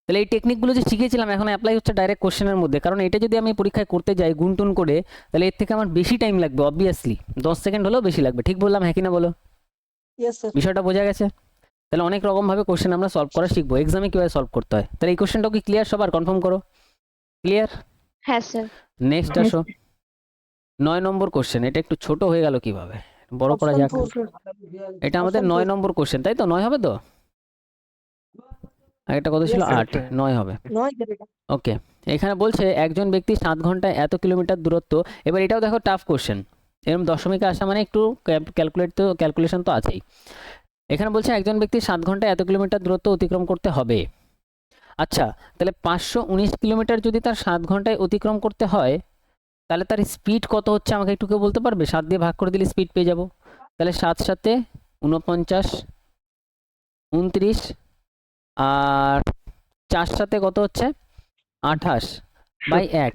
তাহলে এই টেকনিকগুলো যে শিখেছিলাম এখন অ্যাপ্লাই হচ্ছে ডাইরেক্ট কোশ্চেনের মধ্যে, কারণ এটা যদি আমি পরীক্ষায় করতে যাই গুনটুন করে, তাহলে এর থেকে আমার বেশি টাইম লাগবে, অবভিয়াসলি 10 সেকেন্ড হলেও বেশি লাগবে। ঠিক বললাম, হ্যাঁ কি না বলো? Yes, sir. বিষয়টা বোঝা গেছে? তাহলে অনেক রকমভাবে কোশ্চেন আমরা সলভ করা শিখবো, এক্সামে কীভাবে সলভ করতে হয়। তাহলে এই কোশ্চেনটাও কি ক্লিয়ার সবার? কনফার্ম করো ক্লিয়ার। হ্যাঁ স্যার। নেক্সট আসো 9 নম্বর কোশ্চেন। এটা একটু ছোট হয়ে গেল কিভাবে, বড় করা Option যাক। 4, sir. এটা আমাদের Option 9 4. নম্বর কোশ্চেন, তাই তো? 9 হবে তো? একটা কত ছিল? Yes, sir. 8, 9 হবে। 9 দেবেটা। ওকে, এখানে বলছে একজন ব্যক্তি 7 ঘন্টায় এত কিলোমিটার দূরত্ব। এবার এটাও দেখো টাফ কোশ্চেন, এরকম দশমিকে আসা মানে একটু ক্যালকুলেশন তো আছেই। এখানে বলছে একজন ব্যক্তি 7 ঘন্টায় এত কিলোমিটার দূরত্ব অতিক্রম করতে হবে। আচ্ছা, তাহলে 519 কিলোমিটার যদি তার 7 ঘন্টায় অতিক্রম করতে হয়, তাহলে তার স্পিড কত হচ্ছে আমাকে একটু কেউ বলতে পারবে? 7 দিয়ে ভাগ করে দিলে স্পিড পেয়ে যাব। তাহলে 7 সাথে 49, 29, আর 4 সাথে কত হচ্ছে 28 বাই 1।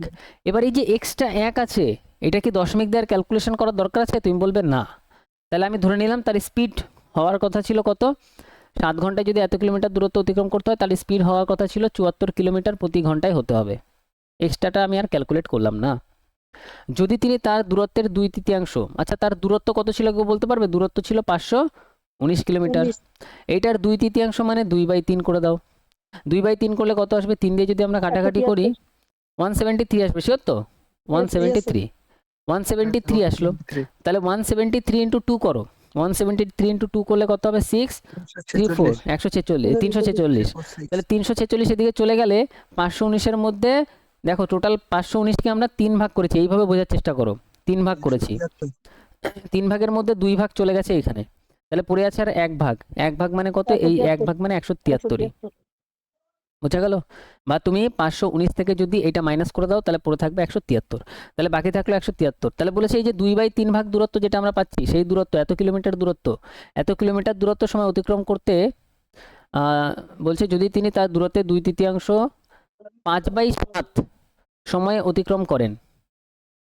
এবার এই যে এক্সট্রা 1 আছে, এটা কি দশমিক দেওয়ার ক্যালকুলেশন করার দরকার আছে? তুমি বলবে না। তাহলে আমি ধরে নিলাম তার স্পিড হওয়ার কথা ছিল কত, 7 ঘন্টায় যদি এত কিলোমিটার দূরত্ব অতিক্রম করতে হয় তাহলে স্পিড হওয়ার কথা ছিল 74 কিলোমিটার প্রতি ঘন্টায় হতে হবে। এক্সট্রাটা আমি আর ক্যালকুলেট করলাম না। যদি তিনি তার দূরত্বের 2/3, আচ্ছা তার দূরত্ব কত ছিল কেউ বলতে পারবে? দূরত্ব ছিল 519 কিলোমিটার। 19 এইটার 2/3 মানে 2/3 করে দাও। 2/3 করলে কত আসবে? 3 দিয়ে যদি আমরা কাটাকাটি করি 173 আসবে, শিওর তো? 173 173 আসলো। তাহলে 173 ইন্টু 2 করো, 173 ইন্টু 2 করলে কত হবে? 634, 146, 346। তাহলে 346 এদিকে চলে গেলে 519-এর মধ্যে দেখো টোটাল 519কে আমরা 3 ভাগ করেছি, এইভাবে বোঝার চেষ্টা করো। 3 ভাগ করেছি, 3 ভাগের মধ্যে 2 ভাগ চলে গেছে এখানে, তাহলে পড়ে আছে আর 1 ভাগ। 1 ভাগ মানে কত? এই 1 ভাগ মানে 173। বোঝা গেল? বা তুমি 519 থেকে যদি এটা মাইনাস করে দাও তাহলে পড়ে থাকবে 173, তাহলে বাকি থাকলো 173। তাহলে বলেছে এই যে 2/3 ভাগ দূরত্ব যেটা আমরা পাচ্ছি, সেই দূরত্ব এত কিলোমিটার দূরত্ব, এত কিলোমিটার দূরত্ব সময় অতিক্রম করতে বলছে যদি তিনি তার দূরত্বের 2/3 5/7 সময় অতিক্রম করেন।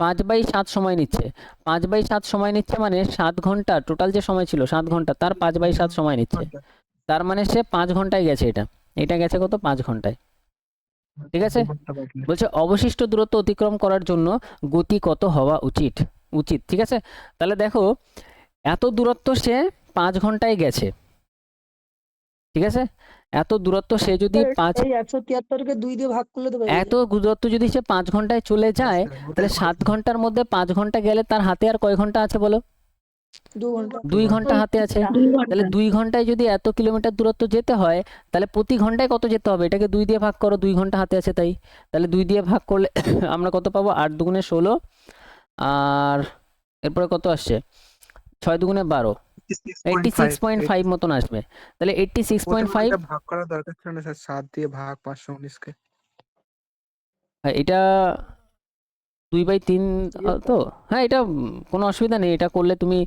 5/7 সময় নিচ্ছে, 5/7 সময় নিচ্ছে মানে 7 ঘন্টা টোটাল যে সময় ছিল 7 ঘন্টা, তার 5/7 সময় নিচ্ছে। তার মানে সে 5 ঘন্টায় গেছে, এটা গেছে কত? 5 ঘন্টায়। ঠিক আছে, বলছে অবশিষ্ট দূরত্ব অতিক্রম করার জন্য গতি কত হওয়া উচিত। ঠিক আছে, তাহলে দেখো এত দূরত্ব সে 5 ঘন্টায় গেছে, ঠিক আছে? এত দূরত্ব সে যদি 5 এই 173-কে 2 দিয়ে ভাগ করলে তো পেয়ে এত দূরত্ব যদি সে 5 ঘন্টায় চলে যায়, তাহলে 7 ঘন্টার মধ্যে 5 ঘন্টা গেলে তার হাতে আর কয় ঘন্টা আছে বলো? 2 ঘন্টা। 2 ঘন্টা হাতে আছে। তাহলে 2 ঘন্টায় যদি এত কিলোমিটার দূরত্ব যেতে হয়, তাহলে প্রতি ঘন্টায় কত যেতে হবে? এটাকে 2 দিয়ে ভাগ করো, 2 ঘন্টা হাতে আছে তাই। তাহলে 2 দিয়ে ভাগ করলে আমরা কত পাবো? 8 দুগুণে 16, আর এরপরে কত আসছে? 6 দুগুণে 12, 86.5 মতন আসবে। তাহলে 86.5 ভাগ করার দরকার ছিল না স্যার, 7 দিয়ে ভাগ 519-কে। এটা 2/3 তো। হ্যাঁ, এটা কোনো অসুবিধা নেই, এটা করলে তুমি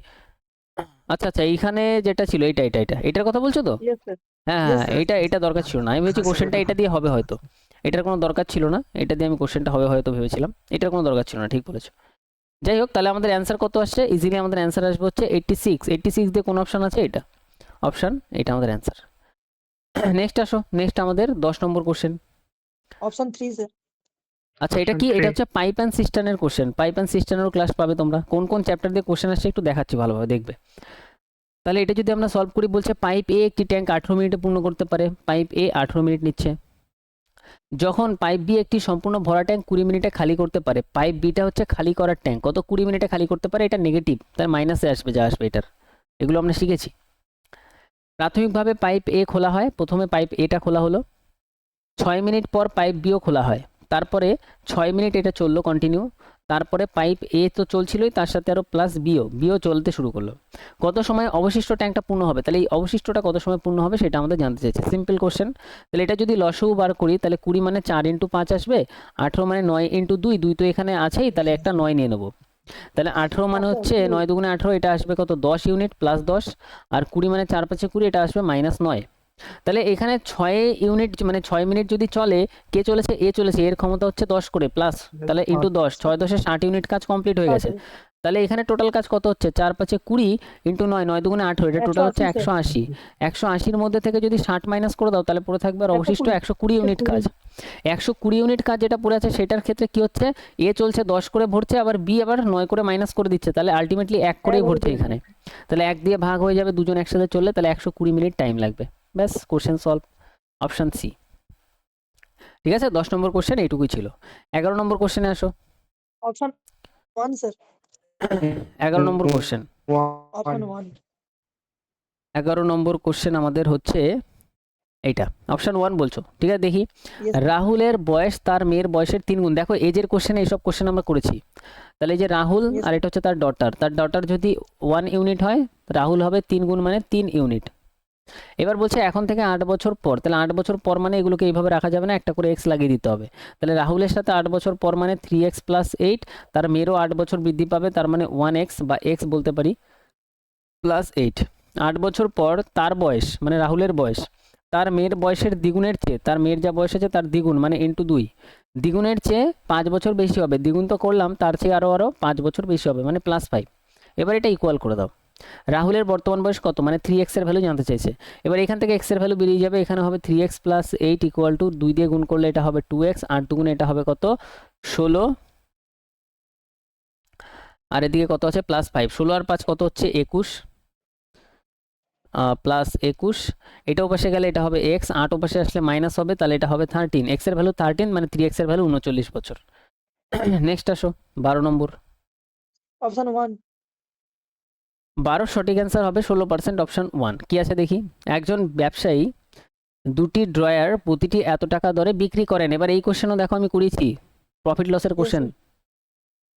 আচ্ছা এইখানে যেটা ছিল এটার কথা বলছো তো? Yes, sir. হ্যাঁ Yes, হ্যাঁ, sir. এটা দরকার ছিল না। আমি ভেবেছি কোশ্চেনটা এটা দিয়ে হবে হয়তো, এটার কোনো দরকার ছিল না, এটা দিয়ে আমি কোশ্চেনটা হবে হয়তো ভেবেছিলাম, এটার কোনো দরকার ছিল না। ঠিক বলেছো। যাই হোক, তাহলে আমাদের অ্যান্সার কত আসছে? ইজিলি আমাদের অ্যান্সার আসবে হচ্ছে 86 দিয়ে কোন অপশন আছে? এটা এটা আমাদের অ্যান্সার। নেক্সট আসো, নেক্সট আমাদের 10 নম্বর কোশ্চেন। Option 3, sir. আচ্ছা এটা কি? এটা হচ্ছে পাইপ অ্যান্ড সিস্টার্নের কোশ্চেন। পাইপ অ্যান্ড সিস্টার্নেরও ক্লাস পাবে তোমরা। কোন কোন চ্যাপ্টার দিয়ে কোশ্চেন আসছে একটু দেখাচ্ছি, ভালোভাবে দেখবে। তাহলে এটা যদি আমরা সলভ করি, বলছে পাইপ এ একটি ট্যাঙ্ক 18 মিনিটে পূর্ণ করতে পারে। পাইপ এ 18 মিনিট নিচ্ছে। যখন পাইপ বি একটি সম্পূর্ণ ভরা ট্যাঙ্ক 20 মিনিটে খালি করতে পারে। পাইপ বিটা হচ্ছে খালি করার ট্যাঙ্ক, কত? 20 মিনিটে খালি করতে পারে। এটা নেগেটিভ, তার মাইনাসে আসবে, যা আসবে এটার, এগুলো আমরা শিখেছি। প্রাথমিকভাবে পাইপ এ খোলা হয়, প্রথমে পাইপ এটা খোলা হলো, 6 মিনিট পর পাইপ বিও খোলা হয়, তারপরে 6 মিনিট এটা চললো কন্টিনিউ, তারপরে পাইপ এ তো চলছিলই, তার সাথে আরও প্লাস বিও চলতে শুরু করলো। কত সময় অবশিষ্ট ট্যাঙ্কটা পূর্ণ হবে? তাহলে এই অবশিষ্টটা কত সময় পূর্ণ হবে সেটা আমাদের জানতে চাইছে। Simple question. তাহলে এটা যদি লসও বার করি, তাহলে 20 মানে 4 × 5 আসবে, 18 মানে 9 × 2, 2 তো এখানে আছেই, তাহলে একটা 9 নিয়ে নেবো। তাহলে 18 মানে হচ্ছে 9 দুগুণে 18, এটা আসবে কত? 10 ইউনিট প্লাস 10, আর 20 মানে 4 × 5 = 20, এটা আসবে -9। তাহলে এখানে 6 ইউনিট মানে 6 মিনিট যদি চলে, কে চলেছে? এ চলেছে, এর ক্ষমতা হচ্ছে 10 করে প্লাস, তাহলে ইন্টু 10, 6 10 60 ইউনিট কাজ কমপ্লিট হয়ে গেছে। তাহলে এখানে টোটাল কাজ কত হচ্ছে? 4 5 20 ইন্টু 9, 9 দুগুণে 18, এটা টোটাল হচ্ছে 180। 180-এর মধ্যে থেকে যদি 60 মাইনাস করে দাও, তাহলে পড়ে থাকবে আর অবশিষ্ট 120 ইউনিট কাজ। 120 ইউনিট কাজ যেটা পড়ে আছে সেটার ক্ষেত্রে কি হচ্ছে? এ চলছে 10 করে ভরছে, আবার বি আবার 9 করে মাইনাস করে দিচ্ছে, তাহলে আলটিমেটলি 1 করেই ভরছে এখানে। তাহলে 1 দিয়ে ভাগ হয়ে যাবে দুজন একসাথে চললে, তাহলে 120 মিনিট টাইম লাগবে। ব্যাস, কোশ্চেন সলভ। Option C. ঠিক আছে, 10 নম্বর কোশ্চেন এইটুকুই ছিল। 11 নম্বর কোশ্চেনে আসো। Option 1, sir. 11 নম্বর কোশ্চেন। Option 1. 11 নম্বর কোশ্চেন আমাদের হচ্ছে এইটা, অপশন 1 বলছো। ঠিক আছে, দেখি। Yes. রাহুলের বয়স তার মেয়ের বয়সের 3 গুণ। দেখো এজের কোশ্চেনে এইসব কোশ্চেন আমরা করেছি। তাহলে এই যে রাহুল, আর এটা হচ্ছে তার ডটার যদি 1 ইউনিট হয়, রাহুল হবে 3 গুণ মানে 3 ইউনিট। এবার বলছে এখন থেকে 8 বছর পর, তাহলে 8 বছর পর মানে এগুলোকে এইভাবে রাখা যাবে না, একটা করে এক্স লাগিয়ে দিতে হবে। তাহলে রাহুলের সাথে 8 বছর পর মানে 3x প্লাস 8, তার মেয়েরও 8 বছর বৃদ্ধি পাবে, তার মানে 1x বা এক্স বলতে পারি প্লাস 8। 8 বছর পর তার বয়স মানে রাহুলের বয়স তার মেয়ের বয়সের দ্বিগুণের চেয়ে, তার মেয়ের যা বয়স আছে তার দ্বিগুণ মানে ইন্টু 2, দ্বিগুণের চেয়ে 5 বছর বেশি হবে, দ্বিগুণ তো করলাম, তার চেয়ে আরও 5 বছর বেশি হবে মানে প্লাস 5। এবার এটা ইকুয়াল করে দাও। রাহুলের বর্তমান বয়স কত মানে 3x এর ভ্যালু জানতে চাইছে। এবার এখান থেকে x এর ভ্যালু বেরিয়ে যাবে, এখানে হবে 3x প্লাস 8 ইকুয়াল টু 2 দিয়ে গুণ করলে এটা হবে 2x, 8 দুগুণে এটা হবে কত 16, আর এদিকে কত আছে প্লাস 5, 16 আর 5 কত হচ্ছে 21, প্লাস 21, এটা ওপাশে গেলে এটা হবে x, 8 ওপাশে আসলে মাইনাস হবে, তাহলে এটা হবে 13, x এর ভ্যালু 13 মানে 3x এর ভ্যালু 39 বছর। নেক্সট আসো 12 নম্বর। অপশন 1। 12 সঠিক অ্যান্সার হবে 16%, অপশন 1। কি আছে দেখি, একজন ব্যবসায়ী দুটি ড্রয়ার প্রতিটি এত টাকা দরে বিক্রি করেন। এবার এই কোশ্চেনও দেখো আমি করেছি, প্রফিট লসের কোশ্চেন।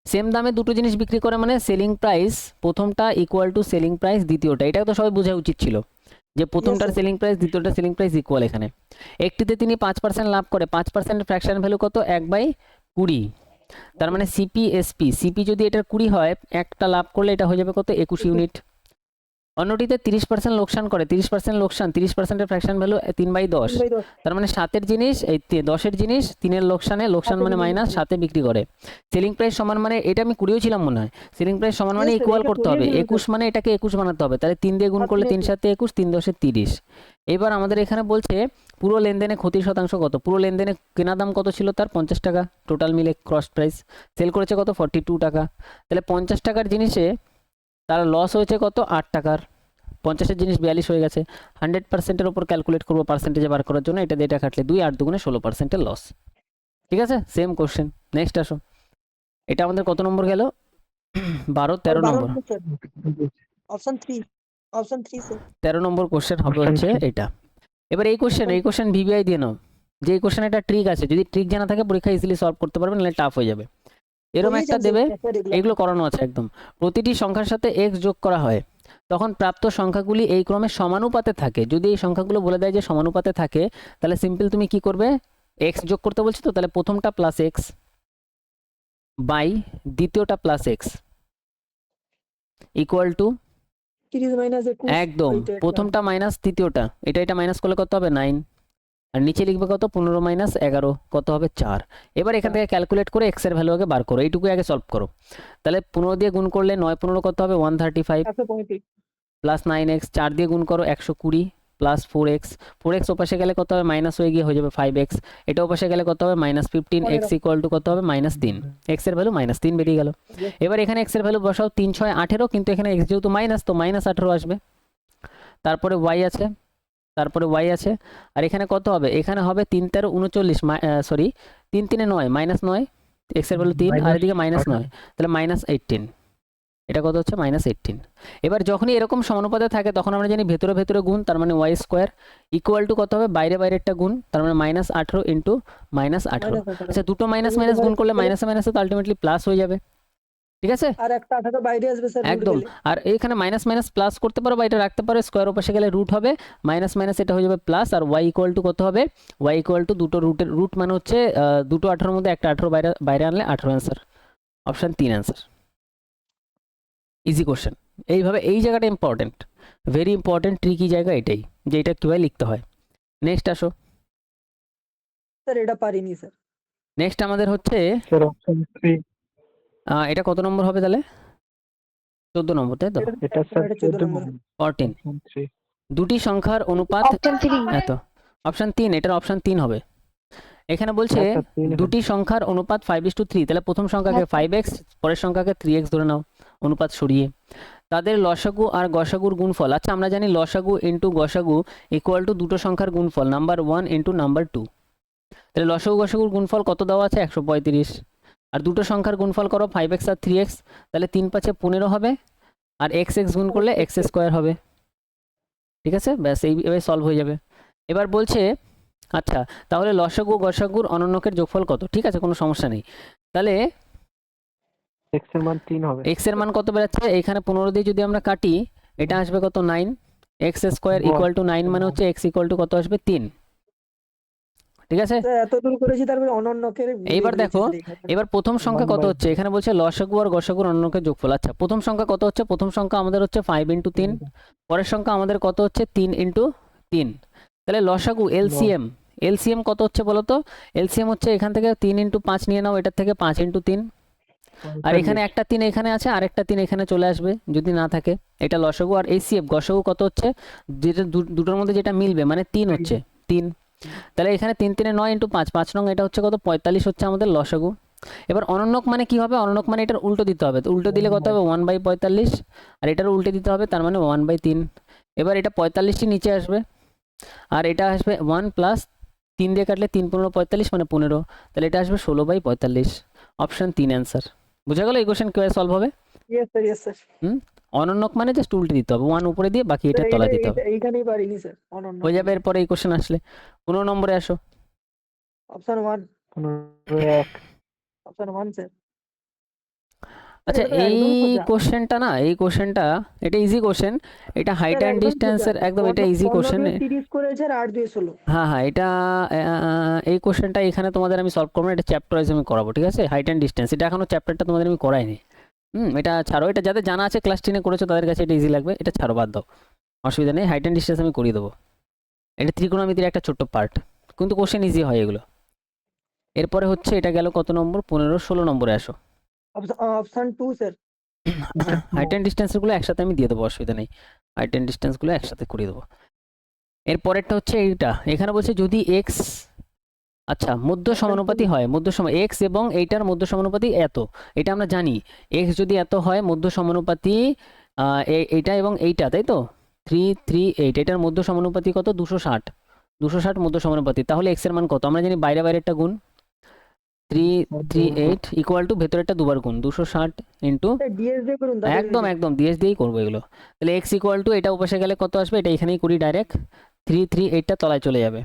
সেম দামে দুটো জিনিস বিক্রি করে মানে সেলিং প্রাইস প্রথমটা ইকুয়াল টু সেলিং প্রাইস দ্বিতীয়টা, এটা তো সবাই বোঝা উচিত ছিল যে প্রথমটার sir. সেলিং প্রাইস দ্বিতীয়টার সেলিং প্রাইস ইকুয়াল। এখানে একটিতে তিনি 5% লাভ করে, 5% ফ্র্যাকশন ভ্যালু কত 1/20, তার মানে সিপি যদি এটার 20 হয়, একটা লাভ করলে এটা হয়ে যাবে কত 21 ইউনিট। অন্যটিতে 30% লোকসান করে, 30% লোকসান, 30%-এর ফ্র্যাকশন ভ্যালু 3/10, তার মানে 7-এর জিনিস এই 10-এর জিনিস 3-এর লোকসানে, লোকসান মানে মাইনাস 7-এ বিক্রি করে। সেলিং প্রাইস সমান মানে এটা আমি কুড়িও ছিলাম মনে হয়, সেলিং প্রাইস সমান মানে Yes, sir, ইকুয়াল এটা করতে হবে, কুড়িয়ে 21 মানে এটাকে 21 বানাতে হবে, তাহলে 3 দিয়ে গুণ আর করলে 3 তিনে 7 21, 3 10 30। এবার আমাদের এখানে বলছে পুরো লেনদেনে ক্ষতির শতাংশ কত। পুরো লেনদেনে কেনা দাম কত ছিল তার 50 টাকা, টোটাল মিলে ক্রস প্রাইস, সেল করেছে কত 42 টাকা, তাহলে 50 টাকার জিনিসে তার লস হয়েছে কত 8 টাকার, 50-এর জিনিস 42 হয়ে গেছে। 100%-এর উপর ক্যালকুলেট করবো পার্সেন্টেজে বার করার জন্য, এটা দিয়ে এটা কাটলে 2, 8 দুগুণে 16%-এর লস। ঠিক আছে, সেম কোশ্চেন। নেক্সট আসো, এটা আমাদের কত নম্বর গেল 12 13 নম্বর। অপশন 3। Option 3 sir. 13 নম্বর কোশ্চেন হবে Option হচ্ছে 3 এটা। এবার এই কোশ্চেন ভিভিআই দিয়ে নাও, যে এই কোশ্চেন একটা ট্রিক আছে, যদি ট্রিক জানা থাকে পরীক্ষা ইজিলি সলভ করতে পারবে, নাহলে টাফ হয়ে যাবে। এরকম একটা দেবে, এগুলো করানো আছে একদম, প্রতিটি সংখ্যার সাথে x যোগ করা হয় তখন প্রাপ্ত সংখ্যাগুলি এই ক্রমে সমানুপাতে থাকে। যদি এই সংখ্যাগুলো বলে দেয় যে সমানুপাতে থাকে, তাহলে সিম্পল তুমি কি করবে, x যোগ করতে বলছি তো, তাহলে প্রথমটা প্লাস x বাই দ্বিতীয়টা plus x equal to 30 minus 21 একদম প্রথমটা মাইনাস দ্বিতীয়টা, এটা মাইনাস করলে কত হবে 9, আর নিচে লিখবে কত 15 মাইনাস 11 কত হবে 4। এবার এখান থেকে ক্যালকুলেট করে x এর ভ্যালু আগে বার করো, এইটুকু আগে সলভ করো। তাহলে 15 দিয়ে গুণ করলে 9 15 কত হবে 135 135 প্লাস 9x, 4 দিয়ে গুণ করো 120 প্লাস 4x ওপাশে গেলে কত হবে মাইনাস হয়ে গিয়ে হয়ে যাবে 5x, এটা ওপাশে গেলে কত হবে মাইনাস 15, x ইকুয়াল টু কত হবে -3, x এর ভ্যালু -3 বেরিয়ে গেল। এবার এখানে x এর ভ্যালু বসাও 3 6 18, কিন্তু এখানে x যেহেতু মাইনাস তো -18 আসবে। তারপরে y আছে, আর এখানে কত হবে, এখানে হবে 3 13 39, সরি 3 3 9 -9, x এর ভ্যালু 3 আর এদিকে -9, তাহলে -18, এটা কত হচ্ছে -18। এবার যখনই এরকম সমানুপাতে থাকে তখন আমরা জানি ভেতরে ভেতরে গুণ, তার মানে y স্কোয়ার ইকুয়াল টু কত হবে বাইরেরটা গুণ, তার মানে -18 ইন্টু -18। আচ্ছা দুটো মাইনাস গুণ করলে মাইনাসে মাইনাসে তো আলটিমেটলি প্লাস হয়ে যাবে, ঠিক আছে আর একটা 18 বাইরে আসবে স্যার রুট একদম। গেলে। আর এখানে মাইনাস প্লাস করতে পারো বা এটা রাখতে পারো, স্কোয়ার ওপাশে গেলে রুট হবে, মাইনাস এটা হয়ে যাবে প্লাস, আর y ইকুয়াল টু কত হবে, y ইকুয়াল টু দুটো রুটের রুট মানে হচ্ছে দুটো 18-এর মধ্যে একটা 18 বাইরে আনলে 18 answer, option 3 answer. Easy question, এইভাবে এই জায়গাটা ইম্পর্টেন্ট, ভেরি ইম্পর্টেন্ট ট্রিকি জায়গা এটাই, যে এটা কীভাবে লিখতে হয়। নেক্সট আসো, স্যার এটা পারিনি স্যার। নেক্সট আমাদের হচ্ছে স্যার অপশন 3 এটা কত নম্বর হবে তাহলে 14 নম্বর, তাই তো এটা স্যার 14 নম্বর। 14। অপশন 3 দুটি সংখ্যার অনুপাত অপশন 3 এত, অপশন 3, এটার অপশন 3 হবে। এখানে বলছে হ্যাঁ, স্যার, 3 দুটি সংখ্যার অনুপাত 5:3, তাহলে প্রথম সংখ্যাকে 5x পরের সংখ্যাকে 3x ধরে নাও অনুপাত সরিয়ে, তাদের লসাগু আর গসাগুর গুণফল। আচ্ছা আমরা জানি লসাগু ইন্টু গসাগু ইকুয়াল টু দুটো সংখ্যার গুণফল নাম্বার 1 ইন্টু নাম্বার 2, তাহলে লসাগু গসাগুর গুণফল কত দেওয়া আছে 135, আর দুটো সংখ্যার গুণফল করো 5x আর 3x, তাহলে 3 5 15 হবে, আর x গুণ করলে x স্কোয়ার হবে, ঠিক আছে ব্যাস এইভাবে সলভ হয়ে যাবে। এবার বলছে আচ্ছা তাহলে লসাগু গসাগুর অনন্যকের যোগফল কত, ঠিক আছে কোনো সমস্যা নেই। তাহলে x এর মান 3 হবে, x এর মান কত বেরোচ্ছে, এখানে 15 দিয়ে যদি আমরা কাটি এটা আসবে কত 9, এক্স স্কোয়ার ইকুয়াল টু 9 মানে হচ্ছে এক্স ইকুয়াল টু কত আসবে 3। ঠিক আছে, স্যার এত দূর করেছি তারপরে অনন্যকে এইবার দেখো, এবার প্রথম সংখ্যা কত 1/3 হচ্ছে, এখানে বলছে লসাগু আর গসাগুর অনন্যকের যোগফল। আচ্ছা প্রথম সংখ্যা কত হচ্ছে, প্রথম সংখ্যা আমাদের হচ্ছে 5 ইন্টু 3, পরের সংখ্যা আমাদের কত হচ্ছে 3 ইন্টু 3। তাহলে লসাগু এলসিএম, এলসিএম কত হচ্ছে বলো তো, এলসিএম হচ্ছে এখান থেকে 3 ইন্টু 5 নিয়ে নাও, এটার থেকে 5 ইন্টু 3, আর এখানে একটা 3 এখানে আছে আর একটা 3 এখানে চলে আসবে যদি না থাকে, এটা লসাগু। আর এইচসিএফ গসাগু কত হচ্ছে, যেটা দুটোর মধ্যে যেটা মিলবে মানে 3 হচ্ছে 3। তাহলে এখানে 3 3 9 ইন্টু 5, 5 নং এটা হচ্ছে কত 45 হচ্ছে আমাদের লসাগু। এবার অনন্যক মানে কি হবে, অনন্যক মানে এটার উল্টো দিতে হবে, তো উল্টো দিলে কত হবে 1/45, আর এটার উল্টে দিতে হবে তার মানে 1/3। এবার এটা 45টি নিচে আসবে আর এটা আসবে 1 প্লাস 3 দিয়ে কাটলে 3 15 45 মানে 15, তাহলে এটা আসবে 16/45। Option 3 answer. বুঝা গেল এই কোশ্চেন কিভাবে সলভ হবে। ইয়েস স্যার অনন্যক মানে জাস্ট উল্টে দিতে হবে, 1 উপরে দিয়ে বাকি এটা তলায় দিতে হবে, এইখানেই পারিনি স্যার অনন্য হয়ে যাবে। এরপরে এই কোশ্চেন আসলে 15 নম্বরে আসো। Option 1 1 option 1 sir. আচ্ছা এটা তো এই একদম সোজা। কোশ্চেনটা না, এই কোশ্চেনটা এটা ইজি কোশ্চেন, এটা হাইট স্যার অ্যান্ড একদম ডিস্টেন্সের সোজা। একদম এটা ইজি 15 কোশ্চেন। দিয়ে 30 করেছে আর 8 দিয়ে 16। হ্যাঁ হ্যাঁ, এটা এই কোশ্চেনটা এখানে তোমাদের আমি সলভ করবো না, এটা চ্যাপ্টার ওয়াইজ আমি করাবো, ঠিক আছে। হাইট অ্যান্ড ডিস্টেন্স এটা এখনো চ্যাপ্টারটা তোমাদের আমি করাইনি। এটা ছাড়ো, এটা যাদের জানা আছে ক্লাস 10 করেছো তাদের কাছে এটা ইজি লাগবে, এটা ছাড়ো বাদ দাও, অসুবিধা নেই। হাইট অ্যান্ড ডিস্টেন্স আমি করিয়ে দেবো, এটা ত্রিকোণমিতির একটা ছোট্ট পার্ট, কিন্তু কোশ্চেন ইজি হয় এগুলো। এরপরে হচ্ছে এটা গেল কত নম্বর, 15 16 নম্বরে আসো। Option 2 sir. হাইট অ্যান্ড ডিস্টেন্সগুলো একসাথে আমি দিয়ে দেবো, অসুবিধা নেই, হাইট অ্যান্ড ডিস্টেন্সগুলো একসাথে করিয়ে দেবো। এরপরেরটা হচ্ছে এইটা, এখানে বলছে যদি এক্স, আচ্ছা মধ্য সমানুপাতি হয়, মধ্য সম এক্স এবং এইটার মধ্য সমানুপাতি এত, এটা আমরা জানি। এক্স যদি এত হয় মধ্য সমানুপাতি এইটা এবং এইটা, তাই তো 3 3 8, এটার মধ্য সমানুপাতি কত 260, 260 মধ্য সমানুপাতি, তাহলে এক্স এর মান কত আমরা জানি, বাইরে বাইরেরটা গুণ 3 3 8 ইকুয়াল টু ভেতরেরটা দুবার গুণ 260 ইন্টু, ডিএস দিয়ে করুন তাহলে একদম একদম দিয়েস দিয়েই করবো এগুলো। তাহলে এক্স ইকুয়াল টু এটা উপসে গেলে কত আসবে, এটা এখানেই করি ডাইরেক্ট, 3 3 8টা তলায় চলে যাবে।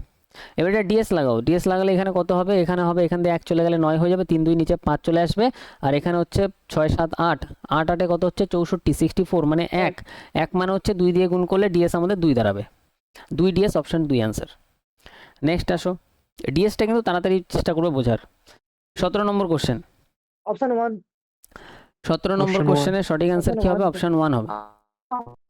এবার এটা ডিএস লাগাও, ডিএস লাগালে এখানে কত হবে, এখানে হবে এখান দিয়ে 1 চলে গেলে 9 হয়ে যাবে, 3 2 নিচে 5 চলে আসবে, আর এখানে হচ্ছে 6 7 8 8 8 কত হচ্ছে 64 64 মানে 1 1 মানে হচ্ছে 2 দিয়ে গুণ করলে ডিএস আমাদের 2 দাঁড়াবে, 2 ডিএস অপশন 2 অ্যান্সার। নেক্সট আসো, ডিএসটা কিন্তু তাড়াতাড়ি চেষ্টা করবে বোঝার। 17 নম্বর কোশ্চেন, অপশন 1 17 নম্বর Option one. কোশ্চেনের সঠিক অ্যান্সার কি হবে, অপশন 1 হবে।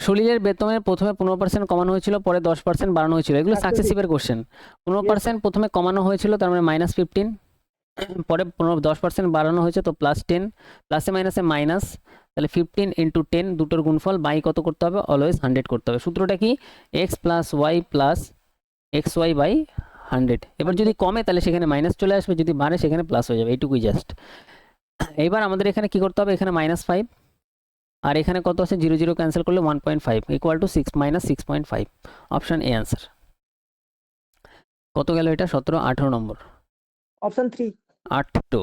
সলিলের বেতনের প্রথমে 15% কমানো হয়েছিল, পরে 10% বাড়ানো হয়েছিল, এগুলো সাকসেসিভের কোশ্চেন। 15% প্রথমে কমানো হয়েছিল তার মানে -15, পরে 10% বাড়ানো হয়েছে তো +10, প্লাসে মাইনাসে মাইনাস, তাহলে 15 ইন্টু 10 দুটোর গুণফল বাই কত করতে হবে, অলওয়েজ 100 করতে হবে। সূত্রটা কি, x plus y plus x y by 100। এবার যদি কমে তাহলে সেখানে মাইনাস চলে আসবে, যদি বাড়ে সেখানে প্লাস হয়ে যাবে, এইটুকুই জাস্ট। এবার আমাদের এখানে কি করতে হবে, এখানে -5 আর এখানে কত আছে 0 0 ক্যান্সেল করলে 1.5 equal to 6 -6.5, option A answer. কত গেল এটা 17 18 নম্বর, অপশন 3 8 2।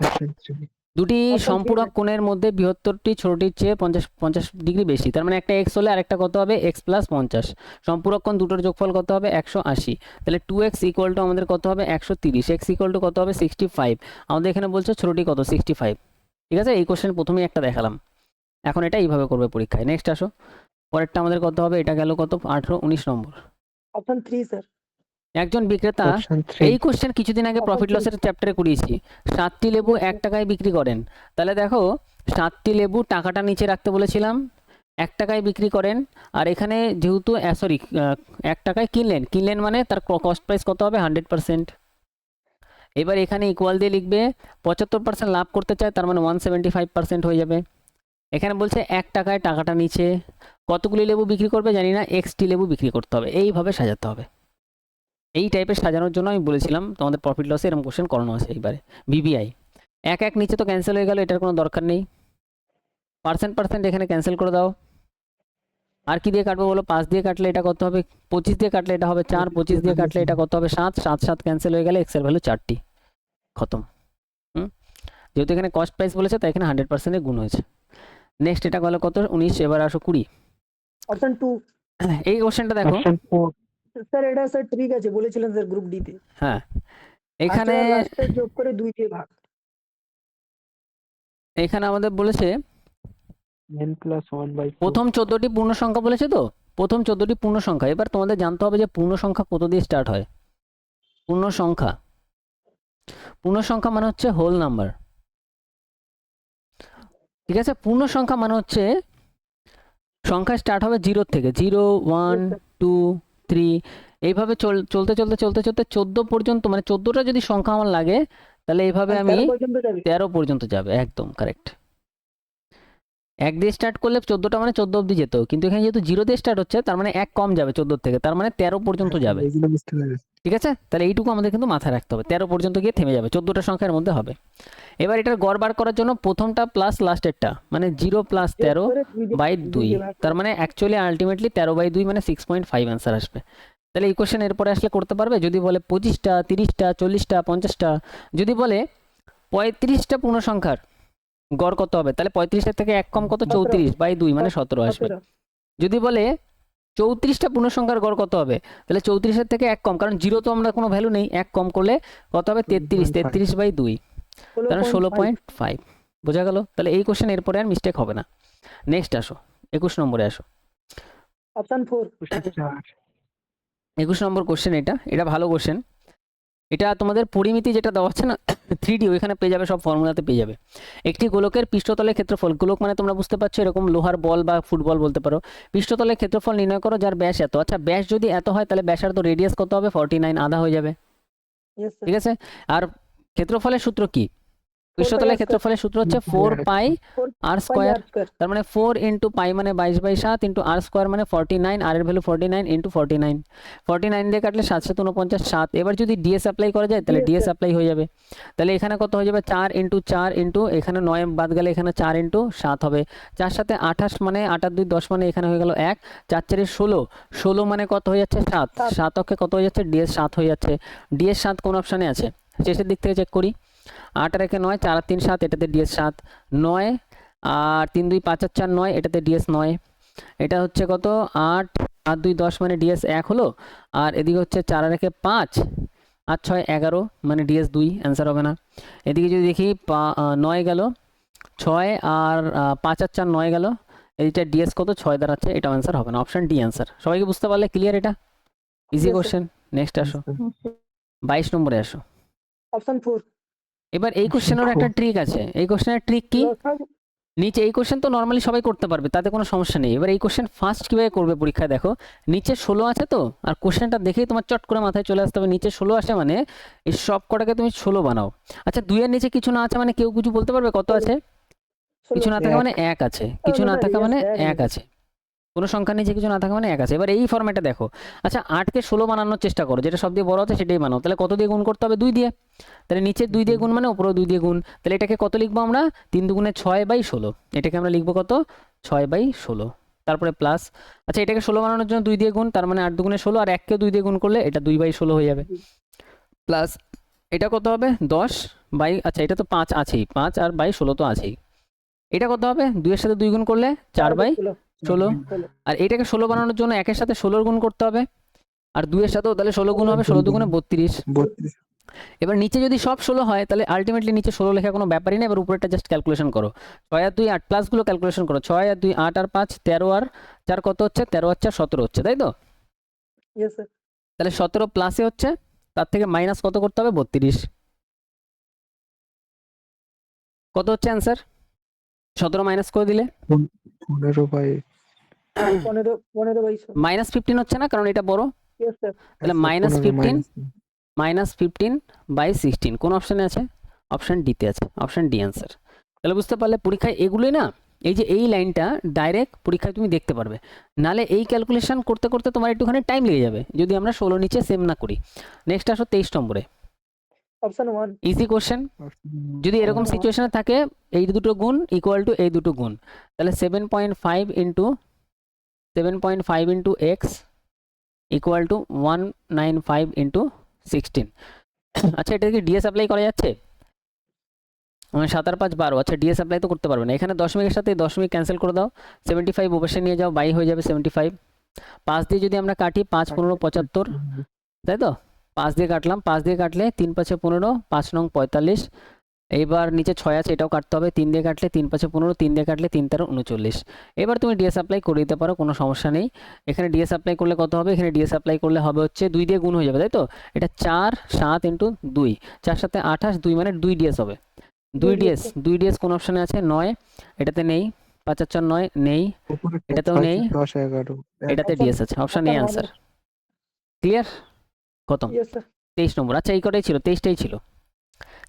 Option 3. দুটি Option three সম্পূরক কোণের মধ্যে বৃহত্তরটি ছোটটির চেয়ে 50 ডিগ্রি বেশি, তার মানে একটা এক্স হলে আরেকটা কত হবে এক্স প্লাস 50, সম্পূরক কোণ দুটোর যোগফল কত হবে 180, তাহলে 2x ইকুয়াল টু আমাদের কত হবে 130, এক্স ইকুয়াল টু কত হবে 65, আমাদের এখানে বলছে ছোটটি কত 65। ঠিক আছে, এই কোশ্চেন প্রথমেই একটা দেখালাম, এখন এটা এইভাবে করবে পরীক্ষায়। নেক্সট আসো, পরেরটা আমাদের কত হবে, এটা গেল কত 18 19 নম্বর। Option 3 sir. একজন বিক্রেতা, Option 3. এই কোশ্চেন কিছুদিন আগে প্রফিট লসের চ্যাপ্টারে করিয়েছি, 7টি লেবু 1 টাকায় বিক্রি করেন, তাহলে দেখো 7টি লেবু টাকাটা নিচে রাখতে বলেছিলাম, 1 টাকায় বিক্রি করেন, আর এখানে যেহেতু 1 টাকায় কিনলেন মানে তার কস্ট প্রাইস কত হবে 100%। এবার এখানে ইকুয়াল দিয়ে লিখবে, 75% লাভ করতে চায় তার মানে 175% হয়ে যাবে। এখানে বলছে 1 টাকায় টাকাটা নিচে, কতগুলি লেবু বিক্রি করবে জানি না, এক্সটি লেবু বিক্রি করতে হবে, এইভাবে সাজাতে হবে। এই টাইপের সাজানোর জন্য আমি বলেছিলাম তোমাদের প্রফিট লসে এরকম কোশ্চেন করানো আছে। এইবারে বিবিআই 1 1 নিচে তো ক্যান্সেল হয়ে গেল, এটার কোনো দরকার নেই, পার্সেন্ট এখানে ক্যান্সেল করে দাও। আর কি দিয়ে কাটবো বলো, 5 দিয়ে কাটলে এটা কত হবে, 25 দিয়ে কাটলে এটা হবে 4, 25 দিয়ে কাটলে এটা কত হবে 7, 7 7 ক্যান্সেল হয়ে গেলে এক্স এর ভ্যালু 4টি, খতম। যেহেতু এখানে কস্ট প্রাইস বলেছে তাই এখানে 100% গুণ হয়েছে। নেক্সট এটা গেল কত 19, এবার আসো 20। অপশন 2 এই কোশ্চেনটা দেখো, Option 4. স্যার এটা স্যার ঠিক আছে বলেছিলেন স্যার গ্রুপ ডি তে। হ্যাঁ এখানে লাস্টে যোগ করে 2 দিয়ে ভাগ। এখানে আমাদের বলেছে n plus 1/4. প্রথম 14টি পূর্ণ সংখ্যা বলেছে তো, প্রথম 14টি পূর্ণ সংখ্যা। এবার তোমাদের জানতে হবে যে পূর্ণ সংখ্যা কত দিয়ে স্টার্ট হয়। পূর্ণ সংখ্যা মানে হচ্ছে হোল নাম্বার, ঠিক আছে। পূর্ণ সংখ্যা মানে হচ্ছে সংখ্যা স্টার্ট হবে 0 থেকে, 0 1 2 3 এইভাবে চলতে 14 পর্যন্ত, মানে 14টা যদি সংখ্যা আমার লাগে তাহলে এইভাবে আমি 13 পর্যন্ত যাবে, একদম কারেক্ট। 1 দিয়ে স্টার্ট করলে 14টা মানে 14 অবধি যেত, কিন্তু এখানে যেহেতু 0 দিয়ে স্টার্ট হচ্ছে তার মানে 1 কম যাবে 14 থেকে, তার মানে 13 পর্যন্ত যাবে, এইগুলো বুঝতে পেরেছি। ঠিক আছে। তাহলে এইটুকু আমাদের কিন্তু মাথায় রাখতে হবে, 13 পর্যন্ত গিয়ে থেমে যাবে, 14টা সংখ্যার মধ্যে হবে। এবার এটার গড় বার করার জন্য প্রথমটা প্লাস লাস্টেরটা, মানে 0 প্লাস 13/2, তার মানে অ্যাকচুয়ালি আলটিমেটলি 13/2 মানে 6.5 অ্যান্সার আসবে। তাহলে এই কোশ্চেন এরপরে আসলে করতে পারবে, যদি বলে 25টা 30টা 40টা 50টা, যদি বলে 35টা পূর্ণ সংখ্যার গড় কত হবে, তাহলে 35 থেকে 1 কম কত, 34/2 মানে 17 আসবে। যদি বলে 34টা পূর্ণ সংখ্যার গড় কত হবে, তাহলে 34 থেকে 1 কম, কারণ 0 তো আমরা কোনো ভ্যালু নেই, 1 কম করলে কত হবে, 33/2, তাহলে 16.5। বোঝা গেল? তাহলে এই কোশ্চেন এরপরে আর মিস্টেক হবে না। নেক্সট আসো, 21 নম্বরে আসো। অপশন 4। 21 নম্বর কোশ্চেন, এটা ভালো কোশ্চেন। এটা তোমাদের পরিমিতি যেটা দেওয়া আছে না 3D, ওইখানে পেয়ে যাবে, সব ফর্মুলাতে পেয়ে যাবে। একটি গোলকের পৃষ্ঠতলের ক্ষেত্রফল, গোলক মানে তোমরা বুঝতে পারছো এরকম লোহার বল বা ফুটবল বলতে পারো। পৃষ্ঠতলের ক্ষেত্রফল নির্ণয় করো যার ব্যাস এত। আচ্ছা, ব্যাস যদি এত হয় তাহলে ব্যাসার্ধ রেডিয়াস কত হবে, 49, আধা হয়ে যাবে, ঠিক আছে। আর ক্ষেত্রফলের সূত্র কি, পৃষ্ঠতলের ক্ষেত্রফলের সূত্র হচ্ছে 4 r স্কয়ার, তার মানে 4 ইন্টু পাই মানে 22/7 ইন্টু r স্কয়ার মানে 49, r এর ভ্যালু 49 ইন্টু 49 দিয়ে কাটলে 7 7 49 7। এবার যদি ডিএস অ্যাপ্লাই করা যায় তাহলে ডিএস অ্যাপ্লাই হয়ে যাবে, তাহলে এখানে কত হয়ে যাবে, 4 ইন্টু 4 ইন্টু এখানে 9 বাদ গেলে এখানে 4 ইন্টু 7 হবে, 4 সাথে 28 মানে 8 আর 2 10 মানে এখানে হয়ে গেল 1, 4 4 16 মানে কত হয়ে যাচ্ছে 7, 7 অক্ষে কত হয়ে যাচ্ছে, ডিএস 7 হয়ে যাচ্ছে। ডিএস 7 কোন অপশানে আছে, শেষের দিক থেকে চেক করি। 8 আর 1 9, 4 আর 3 7, এটাতে ডিএস 7, 9 আর 3 2 5 আর 4 9, এটাতে ডিএস 9। এটা হচ্ছে কত, 8 আর 2 10 মানে ডিএস 1 হলো, আর এদিকে হচ্ছে 4 আর 1 5 আর 6 11 মানে ডিএস 2, অ্যান্সার হবে না। এদিকে যদি দেখি 9 গেল, 6 আর 5 আর 4 9 গেল, এইটা ডিএস কত 6 দাঁড়াচ্ছে, এটা অ্যান্সার হবে না, অপশন ডি অ্যান্সার। সবাইকে বুঝতে পারলে ক্লিয়ার? এটা ইজি কোশ্চেন। নেক্সট আসো, 22 নম্বরে আসো। অপশন 4। এবার এই কোশ্চেনের একটা ট্রিক আছে। এই কোশ্চেনের ট্রিক কি, নিচে এই কোশ্চেন তো নর্মালি সবাই করতে পারবে, তাতে কোনো সমস্যা নেই। এবার এই কোশ্চেন ফার্স্ট কীভাবে করবে পরীক্ষায়, দেখো নিচে 16 আছে তো, আর কোশ্চেনটা দেখেই তোমার চট করে মাথায় চলে আসতে হবে নিচে 16 আসে মানে এই সব কটাকে তুমি 16 বানাও। আচ্ছা, 2 এর নিচে কিছু না আছে মানে কেউ কিছু বলতে পারবে কত আছে, কিছু না থাকে মানে 1 আছে, কিছু না থাকা মানে 1 আছে, কোনো সংখ্যার নিচে কিছু না থাকা মানে 1 আছে। এবার এই ফর্ম্যাটে দেখো, আচ্ছা 8কে 16 বানানোর চেষ্টা করো, যেটা সব দিয়ে বড় আছে সেটাই বানাও, তাহলে কত দিয়ে গুণ করতে হবে, 2 দিয়ে, তাহলে নিচে 2 দিয়ে গুণ মানে উপরেও 2 দিয়ে গুণ, তাহলে এটাকে কত লিখবো আমরা, 3 দুগুণে 6/16, এটাকে আমরা লিখবো কত, 6/16, তারপরে প্লাস। আচ্ছা, এটাকে 16 বানানোর জন্য 2 দিয়ে গুণ, তার মানে 8 দুগুণে 16, আর 1কেও 2 দিয়ে গুণ করলে এটা 2/16 হয়ে যাবে, প্লাস এটা কত হবে 10 বাই, আচ্ছা এটা তো 5 আছেই, 5 আর 16 তো আছেই, এটা কত হবে 2 এর সাথে 2 গুণ করলে 4/16, আর এটাকে 16 বানানোর জন্য 1 এর সাথে 16 গুণ করতে হবে, আর 2 এর সাথেও তাহলে 16 গুণ হবে, 16 দুগুণে 32। এবার নিচে যদি সব 16 হয় তাহলে আলটিমেটলি নিচে 16 লেখা কোনো ব্যাপারই না। এবার উপরেরটা জাস্ট ক্যালকুলেশন করো, 6 আর 2 8, প্লাসগুলো ক্যালকুলেশন করো, 6 আর 2 8 আর 5 13 আর 4 কত হচ্ছে, 13 আর 4 17 হচ্ছে, তাই তো? তাহলে 17 প্লাসে হচ্ছে, তার থেকে মাইনাস কত করতে হবে, 32, কত হচ্ছে অ্যান্সার, 17 মাইনাস করে দিলে 15 হচ্ছে না, কারণ এটা বড়, তাহলে -15/16 কোন অপশানে আছে, অপশান ডিতে আছে, অপশান ডি অ্যান্সার। তাহলে বুঝতে পারলে পরীক্ষায় এগুলোই না, এই যে এই লাইনটা ডাইরেক্ট পরীক্ষায় তুমি দেখতে পারবে, নালে এই ক্যালকুলেশন করতে করতে তোমার একটুখানি টাইম লেগে যাবে যদি আমরা 16 নিচে সেম না করি। নেক্সট আসো 23 নম্বরে, অপশন 1, ইজি কোশ্চেন। যদি এরকম সিচুয়েশনে থাকে এই দুটো গুণ ইকুয়াল টু এই দুটো গুণ, তাহলে 7.5 into x equal to 195 into 16। আচ্ছা, এটা কি ডিএস অ্যাপ্লাই করা যাচ্ছে, 7 আর 5 12, আচ্ছা ডিএস অ্যাপ্লাই তো করতে পারবে না, এখানে দশমিকের সাথে দশমিক ক্যান্সেল করে দাও, 75 অবশ্যই নিয়ে যাও, বাই হয়ে যাবে 75, 5 দিয়ে যদি আমরা কাটি 5 15 75, তাই তো, 5 দিয়ে কাটলাম, 5 দিয়ে কাটলে 3 5 15, 5 নং 45, এইবার নিচে 6 আছে, এটাও কাটতে হবে। 3 দিয়ে কাটলে 3 5 15, 3 দিয়ে কাটলে 3 13 39। এবার তুমি ডিএস অ্যাপ্লাই করে দিতে পারো, কোনো সমস্যা নেই। এখানে ডিএস অ্যাপ্লাই করলে কত হবে? এখানে ডিএস অ্যাপ্লাই করলে হবে হচ্ছে 2 দিয়ে গুণ হয়ে যাবে, তাই তো? এটা 4 7 ইন্টু 2, 4 7 28, 2 মানে 2 ডিএস হবে। 2 ডিএস, 2 ডিএস কোন অপশনে আছে? 9, এটাতে নেই। 5 4 9 নেই, উপরে এটাতেও নেই, 10 11 এটাতে ডিএস আছে, অপশন এ আনসার। ক্লিয়ার? খতম। 23 নম্বর। আচ্ছা এই কটাই ছিল, 23টাই ছিল।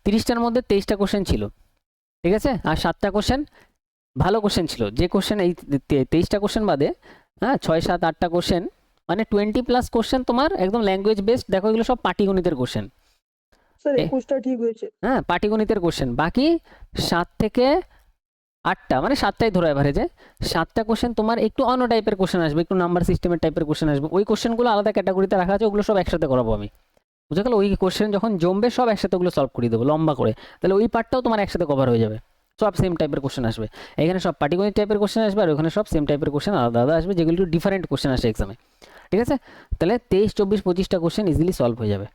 30টার মধ্যে 23টা কোশ্চেন ছিল, ঠিক আছে? আর 7টা কোশ্চেন ভালো কোশ্চেন ছিল। যে কোশ্চেন এই 23টা কোশ্চেন বাদে, হ্যাঁ 6 7 8টা কোশ্চেন, মানে 20+ কোশ্চেন তোমার একদম ল্যাঙ্গুয়েজ বেসড। দেখো এগুলো সব পাটিগণিতের কোশ্চেন, স্যার 21টা ঠিক হয়েছে। হ্যাঁ পাটিগণিতের কোশ্চেন। বাকি 7 থেকে 8টা, মানে 7টাই ধরো এভারেজে, 7টা কোশ্চেন তোমার একটু অন্য টাইপের কোশ্চেন আসবে, একটু নাম্বার সিস্টেমের টাইপের কোশ্চেন আসবে। ওই কোশ্চেনগুলো আলাদা ক্যাটাগরিতে রাখা আছে, ওগুলো সব একসাথে করাবো আমি, বুঝে গেল? ওই কোশ্চেন যখন জমবে সব একসাথে ওগুলো সলভ করে দেবো লম্বা করে, তাহলে ওই পার্টটাও তোমার একসাথে কভার হয়ে যাবে। সব সেম টাইপের কোশ্চেন আসবে, এখানে সব পাটিগণিত টাইপের কোশ্চেন আসবে, আর ওখানে সব সেম টাইপের কোশ্চেন আলাদা আলাদা আসবে, যেগুলো একটু ডিফারেন্ট কোশ্চেন আসে এক্সামে, ঠিক আছে? তাহলে 23 24 25টা কোশ্চেন ইজিলি সলভ হয়ে যাবে।